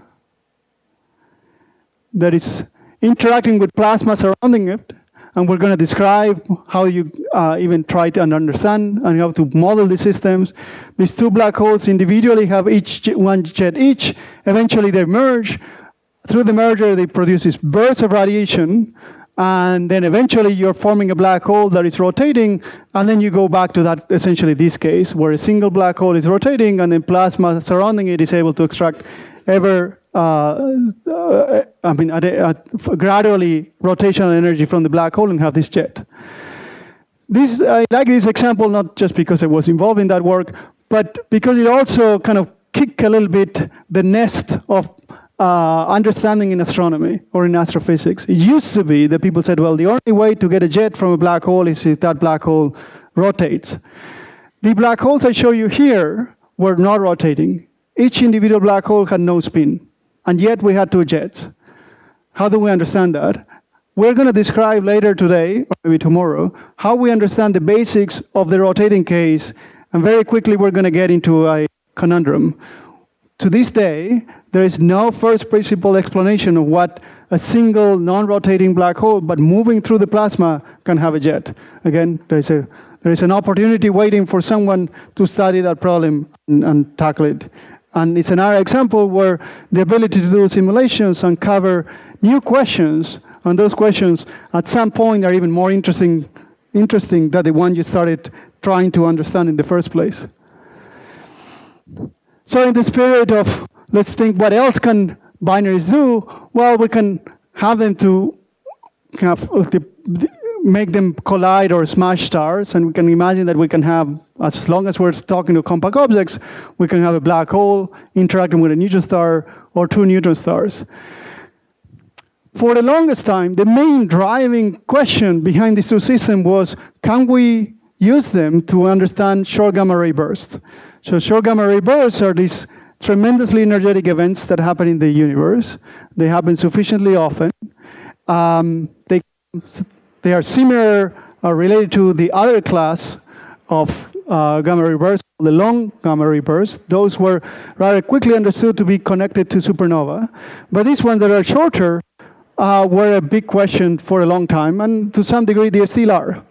that is interacting with plasma surrounding it. And we're going to describe how you even try to understand and how to model the systems. These two black holes individually have each one jet each. Eventually they merge. Through the merger, they produce this burst of radiation, and then eventually you're forming a black hole that is rotating, and then you go back to that, essentially this case, where a single black hole is rotating, and then plasma surrounding it is able to extract gradually rotational energy from the black hole and have this jet. I like this example not just because I was involved in that work, but because it also kind of kicked a little bit the nest of understanding in astronomy or in astrophysics. It used to be that people said, well, the only way to get a jet from a black hole is if that black hole rotates. The black holes I show you here were not rotating. Each individual black hole had no spin, and yet we had two jets. How do we understand that? We're going to describe later today, or maybe tomorrow, how we understand the basics of the rotating case, and very quickly we're going to get into a conundrum. To this day, there is no first principle explanation of what a single non-rotating black hole, but moving through the plasma, can have it yet. Again, there is an opportunity waiting for someone to study that problem and tackle it. And it's another example where the ability to do simulations and cover new questions, and those questions at some point are even more interesting than the one you started trying to understand in the first place. So in the spirit of, let's think what else can binaries do? Well, we can have them to kind of make them collide or smash stars, and we can imagine that we can have, as long as we're talking to compact objects, we can have a black hole interacting with a neutron star or two neutron stars. For the longest time, the main driving question behind these two systems was, can we use them to understand short gamma ray bursts? So short gamma ray bursts are these tremendously energetic events that happen in the universe. They happen sufficiently often. They are similar, related to the other class of gamma ray bursts, the long gamma ray bursts. Those were rather quickly understood to be connected to supernova. But these ones that are shorter were a big question for a long time, and to some degree they still are.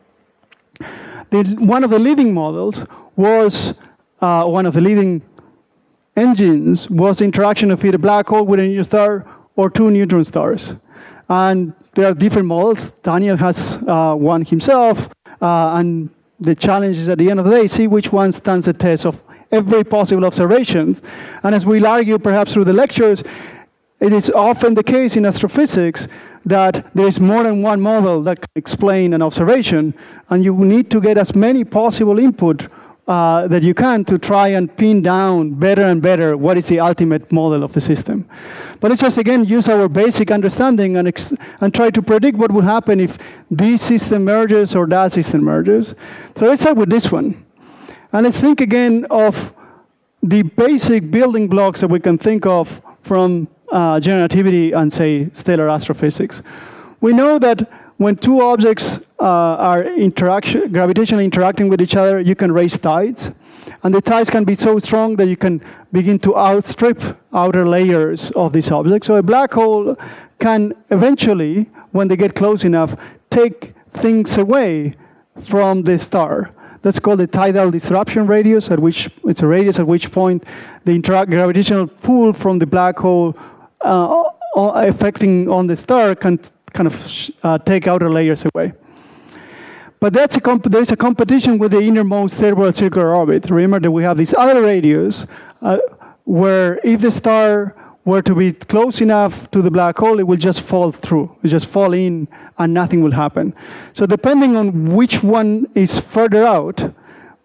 One of the leading models was, one of the leading engines was interaction of either a black hole with a neutron star or two neutron stars. And there are different models. Daniel has one himself, and the challenge is at the end of the day, see which one stands the test of every possible observation. And as we'll argue perhaps through the lectures, it is often the case in astrophysics that there is more than one model that can explain an observation, and you need to get as many possible input that you can to try and pin down better and better what is the ultimate model of the system. But let's just again use our basic understanding and try to predict what would happen if this system merges or that system merges. So let's start with this one. And let's think again of the basic building blocks that we can think of from general relativity and, say, stellar astrophysics. We know that when two objects are gravitationally interacting with each other, you can raise tides. And the tides can be so strong that you can begin to outstrip outer layers of this object. So a black hole can eventually, when they get close enough, take things away from the star. That's called the tidal disruption radius, at which it's a radius at which point the gravitational pull from the black hole affecting on the star can kind of take outer layers away. But there's a competition with the innermost third-world circular orbit. Remember that we have this other radius where if the star were to be close enough to the black hole, it will just fall through. It just fall in and nothing will happen. So depending on which one is further out,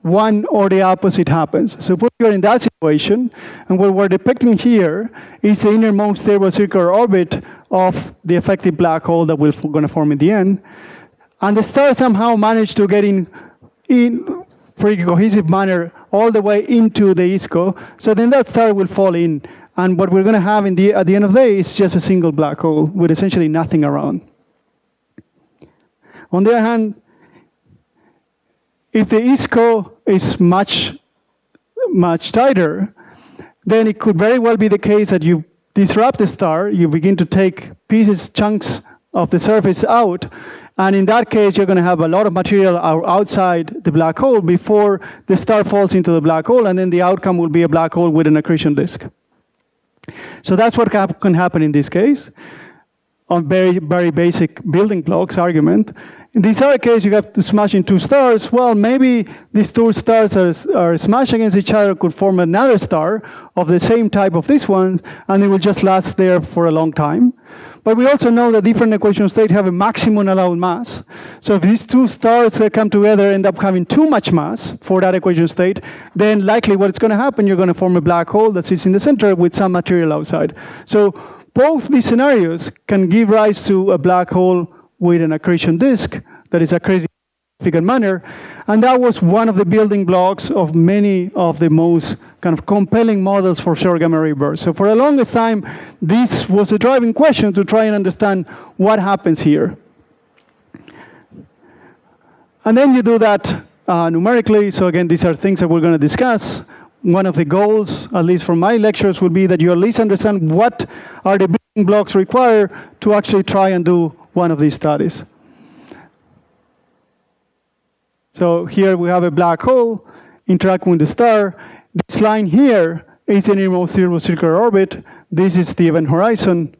one or the opposite happens. So suppose you're in that situation, and what we're depicting here is the innermost third-world circular orbit of the effective black hole that we're going to form in the end. And the star somehow managed to get in pretty cohesive manner all the way into the ISCO. So then that star will fall in. And what we're going to have at the end of the day is just a single black hole with essentially nothing around. On the other hand, if the ISCO is much tighter, then it could very well be the case that you disrupt the star, you begin to take chunks of the surface out, and in that case, you're going to have a lot of material outside the black hole before the star falls into the black hole, and then the outcome will be a black hole with an accretion disk. So that's what can happen in this case, on very, very basic building blocks argument. In this other case, you have to smash in two stars. Well, maybe these two stars are smashed against each other, could form another star of the same type of this one, and it will just last there for a long time. But we also know that different equation states have a maximum allowed mass. So if these two stars that come together end up having too much mass for that equation state, then likely what's going to happen, you're going to form a black hole that sits in the center with some material outside. So both these scenarios can give rise to a black hole with an accretion disk that is accreted in a significant manner. And that was one of the building blocks of many of the most kind of compelling models for short gamma ray bursts. So for the longest time, this was a driving question to try and understand what happens here. And then you do that numerically. So again, these are things that we're going to discuss. One of the goals, at least from my lectures, would be that you at least understand what are the building blocks required to actually try and do one of these studies. So here we have a black hole interacting with the star. This line here is the nearmost zero circular orbit. This is the event horizon.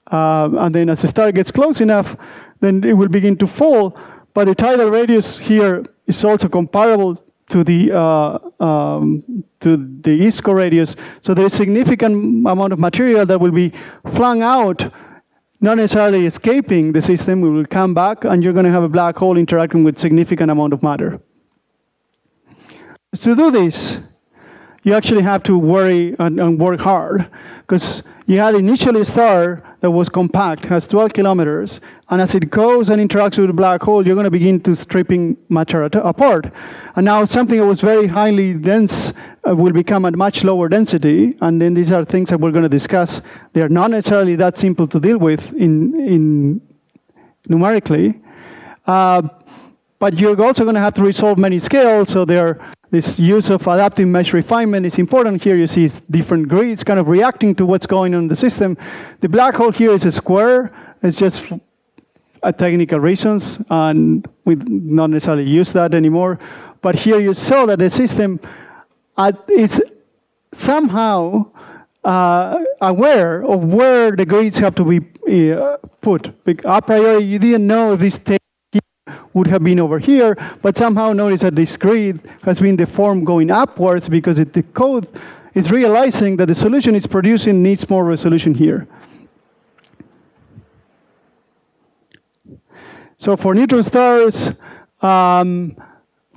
And then as the star gets close enough, then it will begin to fall. But the tidal radius here is also comparable to the ISCO radius. So there is significant amount of material that will be flung out, not necessarily escaping the system. We will come back, and you're going to have a black hole interacting with significant amount of matter. To do this, you actually have to worry and work hard, because you had initially a star that was compact, has 12 kilometers, and as it goes and interacts with the black hole, you're going to begin to stripping matter apart. And now something that was very highly dense will become at much lower density, and then these are things that we're going to discuss. They are not necessarily that simple to deal with in numerically, but you're also going to have to resolve many scales, so this use of adaptive mesh refinement is important. Here you see different grids kind of reacting to what's going on in the system. The black hole here is a square. It's just technical reasons, and we not necessarily use that anymore. But here you saw that the system is somehow aware of where the grids have to be put. A priori, you didn't know if this would have been over here, but somehow notice that this grid has been deformed going upwards because the code is realizing that the solution it's producing needs more resolution here. So for neutron stars, one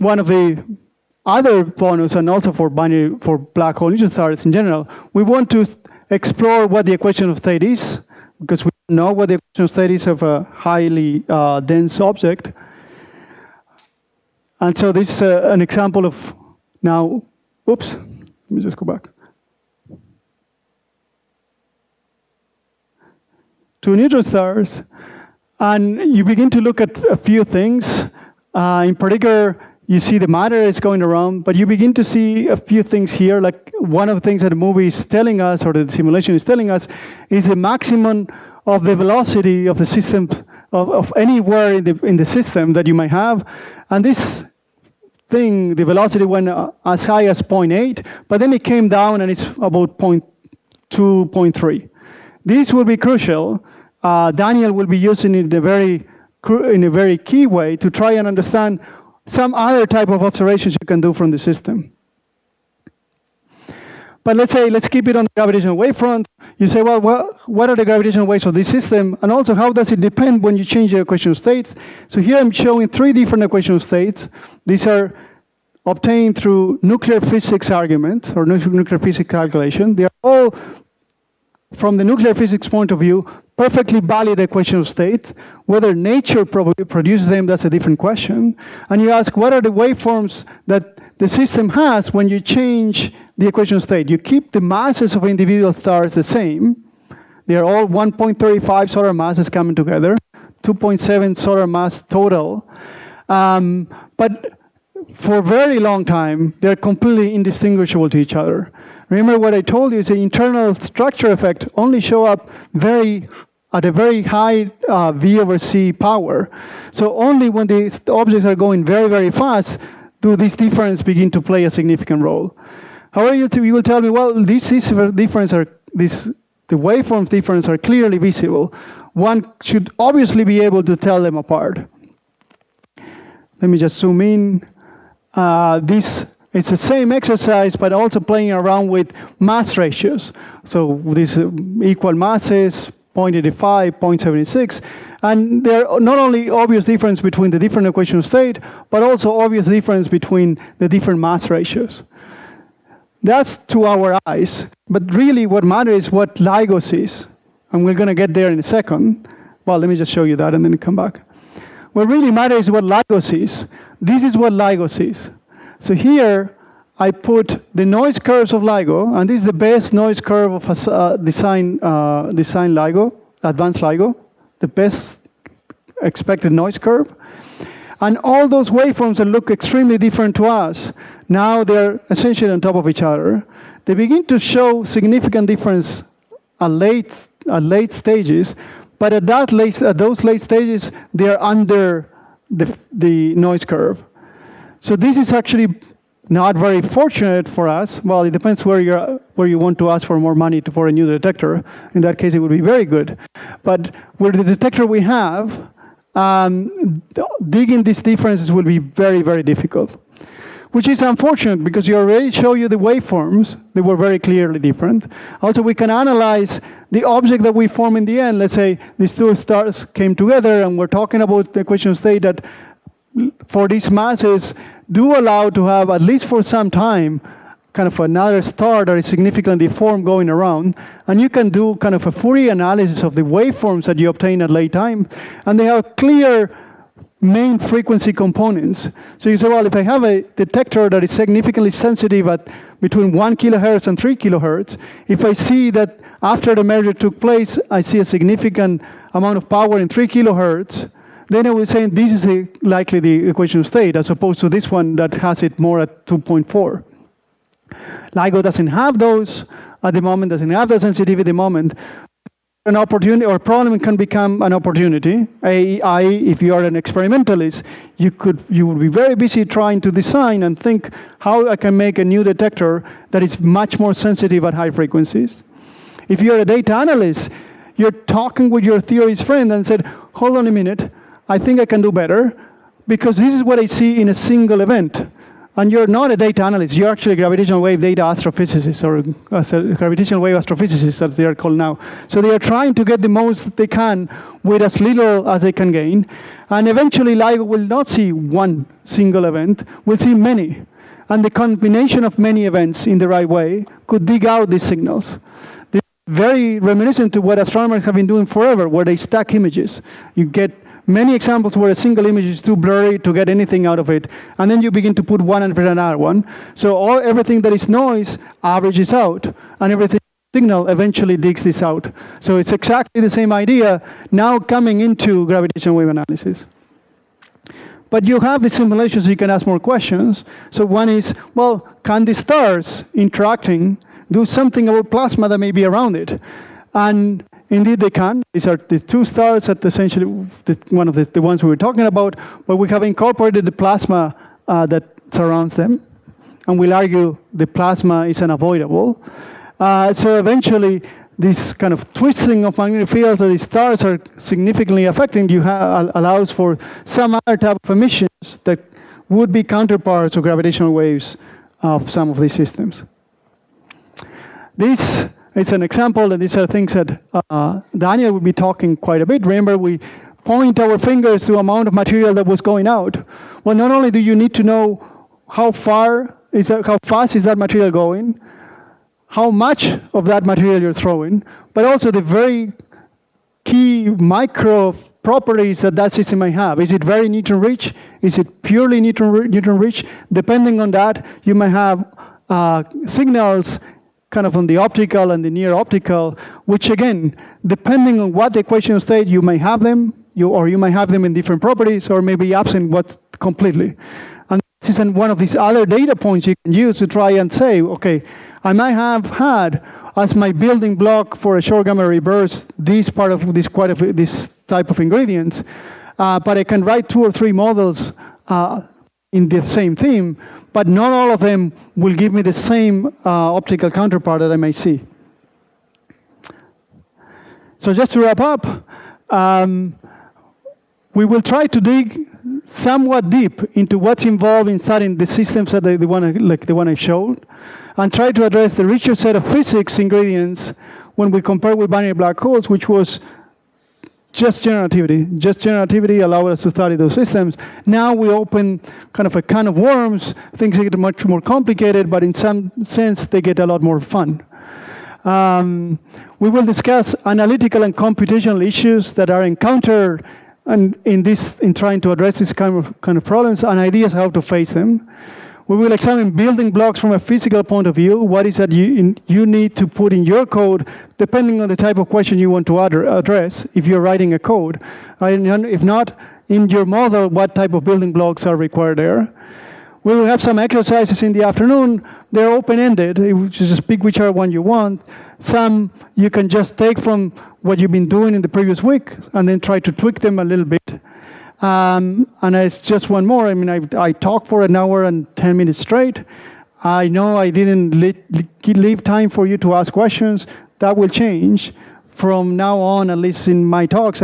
of the other bonus, and also for black hole neutron stars in general, we want to explore what the equation of state is, because we know what the equation of state is of a highly dense object. And so this is an example of now, oops, let me just go back. To neutron stars, and you begin to look at a few things. In particular, you see the matter is going around, but you begin to see a few things here, like one of the things that the movie is telling us, or the simulation is telling us, is the maximum of the velocity of the system, of anywhere in the system that you might have. And this thing, the velocity went as high as 0.8, but then it came down and it's about 0.2, 0.3. This will be crucial. Daniel will be using it in a very key way to try and understand some other type of observations you can do from the system. But let's keep it on the gravitational wavefront. You say, well, what are the gravitational waves of this system? And also, how does it depend when you change the equation of states? So here I'm showing 3 different equation of states. These are obtained through nuclear physics argument, or nuclear physics calculation. They are all, from the nuclear physics point of view, perfectly valid equation of state. Whether nature produces them, that's a different question. And you ask, what are the waveforms that the system has when you change the equation of state? You keep the masses of individual stars the same. They are all 1.35 solar masses coming together, 2.7 solar mass total. But for a very long time, they're completely indistinguishable to each other. Remember what I told you is the internal structure effect only show up at a very high V over C power. So only when the objects are going very, very fast do these differences begin to play a significant role. However, you will tell me, well, the waveform difference are clearly visible. One should obviously be able to tell them apart. Let me just zoom in. It's the same exercise, but also playing around with mass ratios. So these equal masses, 0.85, 0.76. And there are not only obvious difference between the different equation of state, but also obvious difference between the different mass ratios. That's to our eyes. But really what matters is what LIGO sees. And we're going to get there in a second. Well, let me just show you that and then come back. What really matters is what LIGO sees. This is what LIGO sees. So here, I put the noise curves of LIGO, and this is the best noise curve of design LIGO, advanced LIGO, the best expected noise curve. And all those waveforms that look extremely different to us, now they're essentially on top of each other. They begin to show significant difference at late stages, but at those late stages, they're under the noise curve. So this is actually not very fortunate for us. Well, it depends where you want to ask for more money for a new detector. In that case, it would be very good. But with the detector we have, digging these differences will be very, very difficult, which is unfortunate because you already show you the waveforms. They were very clearly different. Also, we can analyze the object that we form in the end. Let's say these two stars came together, and we're talking about the equation state that for these masses do allow to have, at least for some time, kind of another star that is significantly deformed going around. And you can do kind of a Fourier analysis of the waveforms that you obtain at late time. And they have clear main frequency components. So you say, well, if I have a detector that is significantly sensitive at between 1 kilohertz and 3 kilohertz, if I see that after the merger took place, I see a significant amount of power in 3 kilohertz, then I will say this is likely the equation of state, as opposed to this one that has it more at 2.4. LIGO doesn't have those at the moment, doesn't have the sensitivity at the moment. An opportunity or problem can become an opportunity. If you are an experimentalist, you would be very busy trying to design and think how I can make a new detector that is much more sensitive at high frequencies. If you're a data analyst, you're talking with your theorist friend and said, hold on a minute, I think I can do better because this is what I see in a single event. And you're not a data analyst, you're actually a gravitational wave data astrophysicist, or a gravitational wave astrophysicist, as they are called now. So they are trying to get the most they can with as little as they can gain. And eventually LIGO will not see one single event, we'll see many. And the combination of many events in the right way could dig out these signals. This is very reminiscent to what astronomers have been doing forever, where they stack images. You get many examples where a single image is too blurry to get anything out of it, and then you begin to put one after another one. So everything that is noise averages out, and everything signal eventually digs this out. So it's exactly the same idea now coming into gravitational wave analysis. But you have the simulations, so you can ask more questions. So one is, well, can the stars interacting do something about plasma that may be around it? And indeed they can. These are the two stars that essentially one of the ones we were talking about, but we have incorporated the plasma that surrounds them. And we'll argue the plasma is unavoidable. So eventually, this kind of twisting of magnetic fields that the stars are significantly affecting allows for some other type of emissions that would be counterparts of gravitational waves of some of these systems. This is an example, and these are things that Daniel will be talking quite a bit. Remember, we point our fingers to the amount of material that was going out. Well, not only do you need to know how fast is that material going, how much of that material you're throwing, but also the very key micro properties that system might have. Is it very neutron rich? Is it purely neutron rich? Depending on that, you might have signals kind of on the optical and the near optical, which again, depending on what the equation state, you may have them, or you might have them in different properties, or maybe absent completely. And this is one of these other data points you can use to try and say, okay, I might have had as my building block for a short gamma ray burst this type of ingredients, but I can write 2 or 3 models in the same theme, but not all of them will give me the same optical counterpart that I may see. So just to wrap up, we will try to dig somewhat deep into what's involved in studying the systems that the one I showed, and try to address the richer set of physics ingredients when we compare with binary black holes, which was just generativity. Just generativity allowed us to study those systems. Now we open kind of a can of worms. Things get much more complicated, but in some sense, they get a lot more fun. We will discuss analytical and computational issues that are encountered in trying to address these kind of problems, and ideas how to face them. We will examine building blocks from a physical point of view. What is that you need to put in your code, depending on the type of question you want to address, if you're writing a code. If not, in your model, what type of building blocks are required there. We will have some exercises in the afternoon. They're open-ended. You just pick whichever one you want. Some you can just take from what you've been doing in the previous week and then try to tweak them a little bit. And it's just one more. I mean, I talked for an hour and 10 minutes straight. I know I didn't leave time for you to ask questions. That will change from now on, at least in my talks.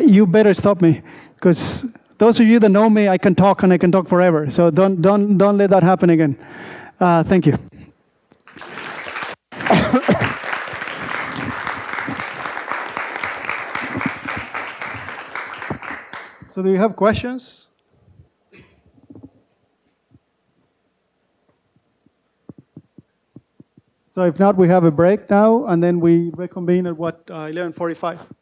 You better stop me, because those of you that know me, I can talk and I can talk forever. So don't let that happen again. Thank you. So do you have questions? So if not, we have a break now, and then we reconvene at what, 11:45.